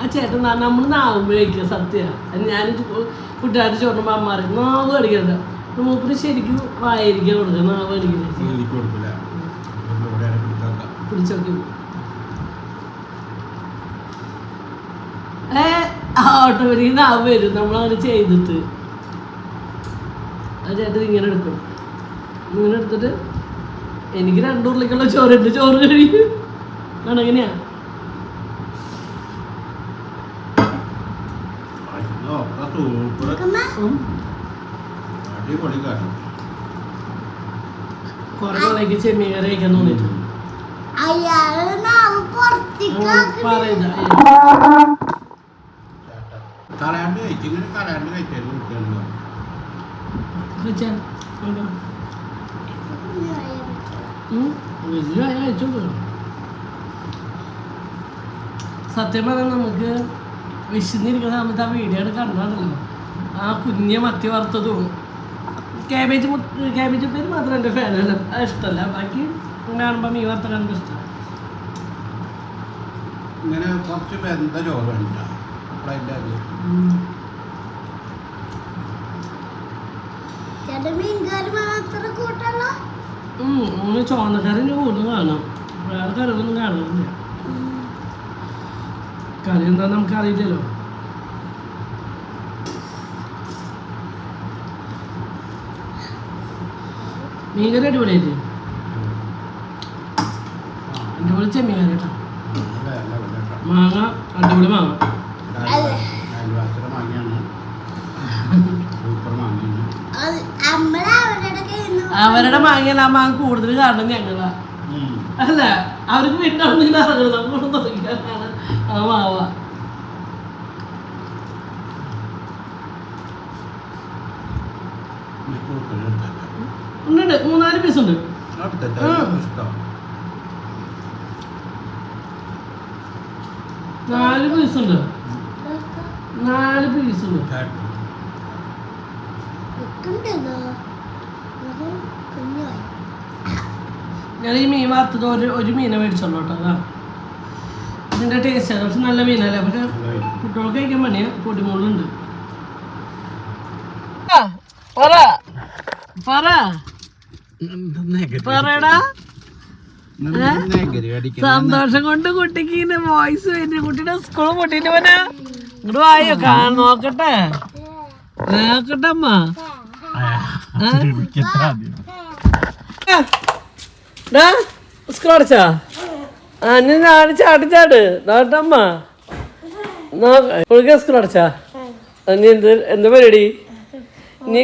ആ ചേട്ടൻ നമ്മൾ നാവുമ്പോൾ കഴിക്കുക. സത്യ ഞാൻ കുട്ടികാരുടെ ചോറിനുമ്പോൾ അമ്മ അറിയും നാവ് കടിക്കണ്ട. മൂപ്പര് ശരിക്കും വായിരിക്കാൻ കൊടുക്കുക. നാവ് കടിക്കുന്നത് പിടിച്ചോക്കി ഓട്ടോമാറ്റിക് നാവ് വരും നമ്മളങ്ങനെ ചെയ്തിട്ട്. ആ ചേട്ടൻ ഇങ്ങനെ എടുക്കും. ഇങ്ങനെ എടുത്തിട്ട് എനിക്ക് 2 ഉരുളക്കുള്ള ചോറുണ്ട്. ചോറ് കഴിക്കും എങ്ങനെയാ കൊറേ നാളേക്ക് ചെമ്മീൻ കറി കഴിക്കാൻ തോന്നിട്ട് സത്യം പറഞ്ഞാൽ നമുക്ക് വിശന്നിരിക്കുന്ന സമയത്ത് ആ വീഡിയോ കണ്ടാണല്ലോ. ആ കുഞ്ഞ മത്തി വറുത്തതും ക്യാബേജ് ഉപ്പേരി മാത്രം എൻ്റെ ഫാനാണ്. അത് ഇഷ്ടമല്ല. ബാക്കി കാണുമ്പോൾ മീൻ വറുത്ത കണ്ട് ഇഷ്ടം. ഇങ്ങനെ കുറച്ച് ബന്ധ ചോറുണ്ട് ചോന്നക്കറി കൂടുതൽ കാണാം. വേറെ കറികളൊന്നും കാണാറില്ല. കറി എന്താന്ന് നമുക്ക് അറിയില്ലല്ലോ. മീൻകറി അടിപൊളിയായിട്ട് അടിപൊളി ചെമ്മീൻ കറി കേട്ടോ. മാങ്ങ അടിപൊളി മാങ്ങ. അവരുടെ മാങ്ങയല്ല. ആ മാങ്ങ കൂടുതൽ കാരണം ഞങ്ങളാ. അല്ല അവർക്ക് വീട്ടിലാണെന്ന് അറിയണം. നമ്മളോട് തുടങ്ങിയാണ് ആ മാവ. ഉണ്ട് 3-4 പീസുണ്ട്. 4 പീസുണ്ട്. 4 പീസുണ്ട്. ഞാൻ ഈ മീൻ വറുത്തത് ഒരു മീനെ മേടിച്ചോളൂ കേട്ടോ. അതാ ഇതിൻ്റെ ടേസ്റ്റ്. പക്ഷെ നല്ല മീനല്ലേ. പക്ഷെ കുട്ടികൾക്ക് കഴിക്കാൻ പണിയാ. പൊടിമുള്ളുണ്ട്. പറയടാ. സന്തോഷം കൊണ്ട് കുട്ടിക്ക് ഇങ്ങനെ വോയിസ് വരുന്നു. കുട്ടിയുടെ സ്കൂൾ പൊട്ടിട്ട് പോനാ ഇങ്ങോട്ട് വായോ നോക്കട്ടെ അമ്മ. സ്കൂൾ അടച്ചാ നാളെ ചാട് നോട്ടമ്മ സ്കൂൾ അടച്ചാ. നീ എന്താ പരിപാടി? നീ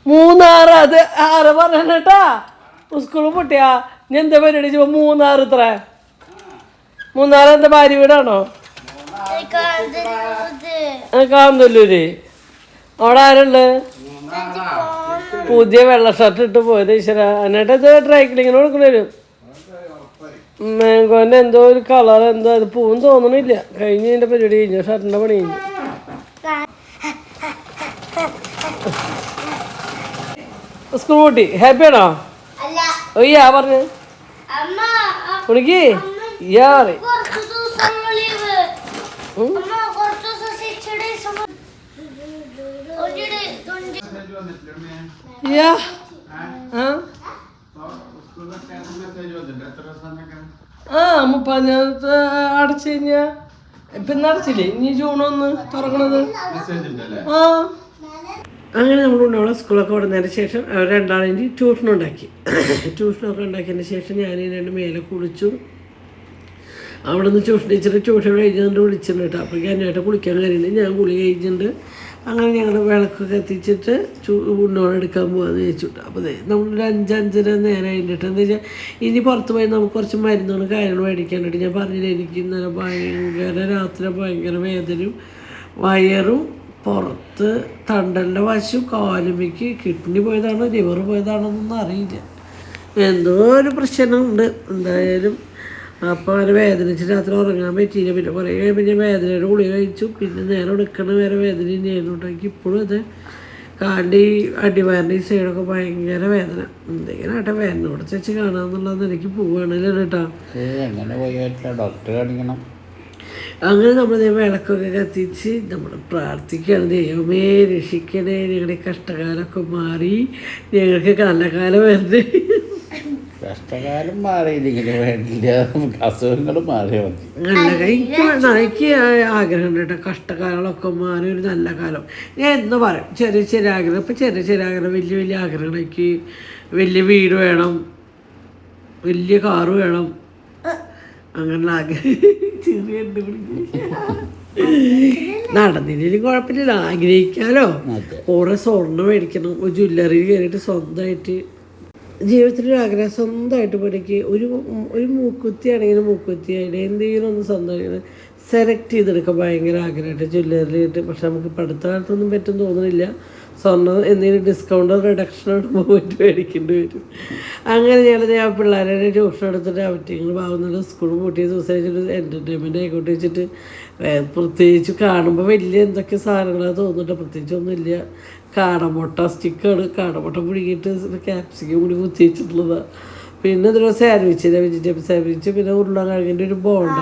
3 അത് 6 പറഞ്ഞേട്ടാ. സ്കൂൾ പൊട്ടിയാ നീ എന്താ പരിപാടി? 3 ഇത്ര 3 എന്താ ഭാര്യ വീടാണോ? കാന്തല്ലൂര്. അവിടെ ആരുണ്ട്? പുതിയ വെള്ള ഷർട്ട് ഇട്ട് പോയത് ഈശ്വര. എന്നിട്ട് ഇത് ഡ്രൈ ക്ലീനിങ്ങിന് കൊടുക്കേണ്ടി വരും. മാങ്കോന്റെ എന്തോ ഒരു കളർ എന്തോ അത് പൂവും തോന്നണില്ല. കഴിഞ്ഞ് ഇതിന്റെ പരിപാടി കഴിഞ്ഞു. ഷർട്ടിന്റെ പണി കഴിഞ്ഞു. സ്കൂൾ പൂട്ടി ഹാപ്പിയാണോ അല്ല ഒയ്യാ പറഞ്ഞു അമ്മ കുണിക്ക് യാ പറ കുറച്ച് ദിവസം ലീവ് അമ്മ കുറച്ച് ദിവസം 6 days യാ ആ ആ 30 അടച്ചു കഴിഞ്ഞാ ഇപ്പൊ ഇന്ന് അടച്ചില്ലേ ഇനി ജൂൺ 1 തുറക്കണത് ആ അങ്ങനെ നമ്മളുണ്ട് അവളെ സ്കൂളൊക്കെ വിടുന്നതിന് ശേഷം അവർ രണ്ടാളിൻ്റെ ട്യൂഷനുണ്ടാക്കി ട്യൂഷനൊക്കെ ഉണ്ടാക്കിയതിന് ശേഷം ഞാൻ രണ്ട് മേലെ കുളിച്ചു അവിടെ നിന്ന് ട്യൂഷൻ ടീച്ചർ ട്യൂഷൻ കഴിഞ്ഞുകൊണ്ട് വിളിച്ചിട്ടുണ്ട് കേട്ടോ അപ്പോൾ ഞാനായിട്ട് കുളിക്കാൻ കഴിയുന്നുണ്ട് ഞാൻ കുളി കഴിഞ്ഞിട്ടുണ്ട് അങ്ങനെ ഞങ്ങൾ വിളക്കൊക്കെ എത്തിച്ചിട്ട് ഉണ്ണോടെ എടുക്കാൻ പോകാമെന്ന് ചോദിച്ചിട്ട് അപ്പോൾ നമ്മളൊരു 5-5:30 നേരം കഴിഞ്ഞിട്ട് എന്താ വെച്ചാൽ ഇനി പുറത്ത് പോയി നമുക്ക് കുറച്ച് മരുന്നുകളും കാര്യങ്ങളും മേടിക്കാനായിട്ട് ഞാൻ പറഞ്ഞില്ല എനിക്ക് ഇന്നലെ രാത്രി ഭയങ്കര വേദനയും വയറും പുറത്ത് തണ്ടലിൻ്റെ വശം കാലുമിക്ക് കിഡ്നി പോയതാണോ ലിവർ പോയതാണോ എന്നൊന്നും അറിയില്ല എന്തോ ഒരു പ്രശ്നമുണ്ട് എന്തായാലും അപ്പോൾ അങ്ങനെ വേദനിച്ച് രാത്രി ഉറങ്ങാൻ പറ്റിയില്ല പിന്നെ കുറേ കഴിയുമ്പോൾ ഞാൻ വേദനയുടെ ഗുളിക കഴിച്ചു പിന്നെ നേരം എടുക്കണ വേറെ വേദന തന്നെയായിരുന്നു എനിക്ക് ഇപ്പോഴും അത് കാലിൻ്റെ ഈ അടിവയറിൻ്റെ ഈ സൈഡൊക്കെ ഭയങ്കര വേദന എന്തെങ്കിലും ആട്ടെ വേദന കൊടുത്ത് വെച്ച് കാണാമെന്നുള്ളത് എനിക്ക് പോവുകയാണല്ലോ കേട്ടോ എങ്ങനെ പോയി ഡോക്ടറെ കാണിക്കണം അങ്ങനെ നമ്മൾ വിളക്കൊക്കെ കത്തിച്ച് നമ്മൾ പ്രാർത്ഥിക്കുകയാണ് ദൈവമേ രക്ഷിക്കണേ ഞങ്ങളുടെ കഷ്ടകാലമൊക്കെ മാറി ഞങ്ങൾക്ക് നല്ല കാലം വരണ്ടേ കഷ്ടകാലം മാറിയില്ലെങ്കിലും വേണ്ടില്ല അസുഖങ്ങൾ മാറിയാൽ മതി എനിക്ക് ആഗ്രഹമുണ്ട് കേട്ടോ കഷ്ടകാലങ്ങളൊക്കെ മാറി ഒരു നല്ല കാലം ഞാൻ എന്ന് പറയും ചെറിയ ചെറിയ ആഗ്രഹം ഇപ്പം ചെറിയ ചെറിയ ആഗ്രഹം വലിയ വലിയ ആഗ്രഹങ്ങൾ എനിക്ക് വലിയ വീട് വേണം വലിയ കാറ് വേണം അങ്ങനെയുള്ള ആഗ്രഹം ചെറിയ നടന്നില്ലെങ്കിലും കുഴപ്പമില്ല ആഗ്രഹിക്കാമല്ലോ കുറേ സ്വർണ്ണം മേടിക്കണം ഒരു ജ്വല്ലറിയിൽ കയറിയിട്ട് സ്വന്തമായിട്ട് ജീവിതത്തിലൊരു ആഗ്രഹം സ്വന്തമായിട്ട് പഠിക്കുക ഒരു മൂക്കുത്തിയാണെങ്കിലും മൂക്കുത്തിയായിട്ട് എന്തെങ്കിലും ഒന്ന് സ്വന്തമായിട്ട് സെലക്ട് ചെയ്തെടുക്കാൻ ഭയങ്കര ആഗ്രഹമായിട്ട് ജ്വല്ലറിയിട്ട് പക്ഷെ നമുക്ക് ഇപ്പോൾ അടുത്ത കാലത്തൊന്നും പറ്റും തോന്നുന്നില്ല സ്വർണ്ണം എന്തെങ്കിലും ഡിസ്കൗണ്ടോ റിഡക്ഷനോട് പോയിട്ട് മേടിക്കേണ്ടി വരും അങ്ങനെ ഞാൻ പിള്ളേരെ ട്യൂഷൻ എടുത്തിട്ട് അവറ്റിങ്ങൾ പാവുന്നത് സ്കൂൾ പൂട്ടിയ ദിവസം വെച്ചിട്ട് എൻ്റർടൈൻമെൻറ്റ് ആയിക്കോട്ടെ വെച്ചിട്ട് പ്രത്യേകിച്ച് കാണുമ്പോൾ വലിയ എന്തൊക്കെ സാധനങ്ങളാണ് തോന്നിട്ട് പ്രത്യേകിച്ചൊന്നുമില്ല കാടമുട്ട സ്റ്റിക്കാണ് കാടമുട്ട പുഴുങ്ങിയിട്ട് ക്യാപ്സിക്കം കൂടി കുത്തി വെച്ചിട്ടുള്ളതാണ് പിന്നെ ഒരു സാൻഡ്വിച്ച് വെജിറ്റബിൾ സാൻഡ്വിച്ച് പിന്നെ ഉരുളക്കിഴങ്ങിൻ്റെ ഒരു ബോണ്ട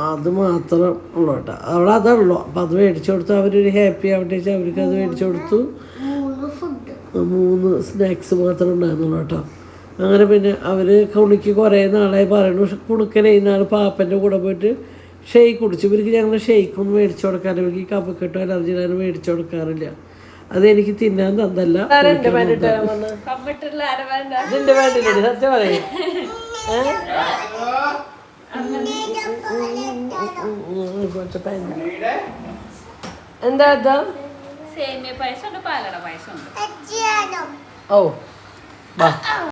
അത് മാത്രം ഉള്ളു കേട്ടോ അവിടെ അതുള്ളൂ അപ്പം അത് മേടിച്ചു കൊടുത്തു അവരൊരു ഹാപ്പി ആവട്ടെ വെച്ചാൽ അവർക്ക് അത് മേടിച്ചു കൊടുത്തു 3 സ്നാക്സ് മാത്രമേ ഉണ്ടായിരുന്നുള്ളൂ കേട്ടോ അങ്ങനെ പിന്നെ അവർ കുണിക്ക് കുറേ നാളായി പറയണു കുണുക്കനെ ഇന്നാൾ പാപ്പൻ്റെ കൂടെ പോയിട്ട് ഷെയ്ക്ക് കുടിച്ചു ഇവർക്ക് ഞങ്ങൾ ഷെയ്ക്കൊന്നും മേടിച്ചു കൊടുക്കാറില്ല ഇവർക്ക് ഈ കഫക്കെട്ടോ അലർജിയിലും മേടിച്ചു കൊടുക്കാറില്ല അതെനിക്ക് തിന്നാൻ തന്നല്ല സത്യം പറയും എന്താ സേമിയ പായസം ഉണ്ട് പാലട പായസം ഉണ്ട് ഓ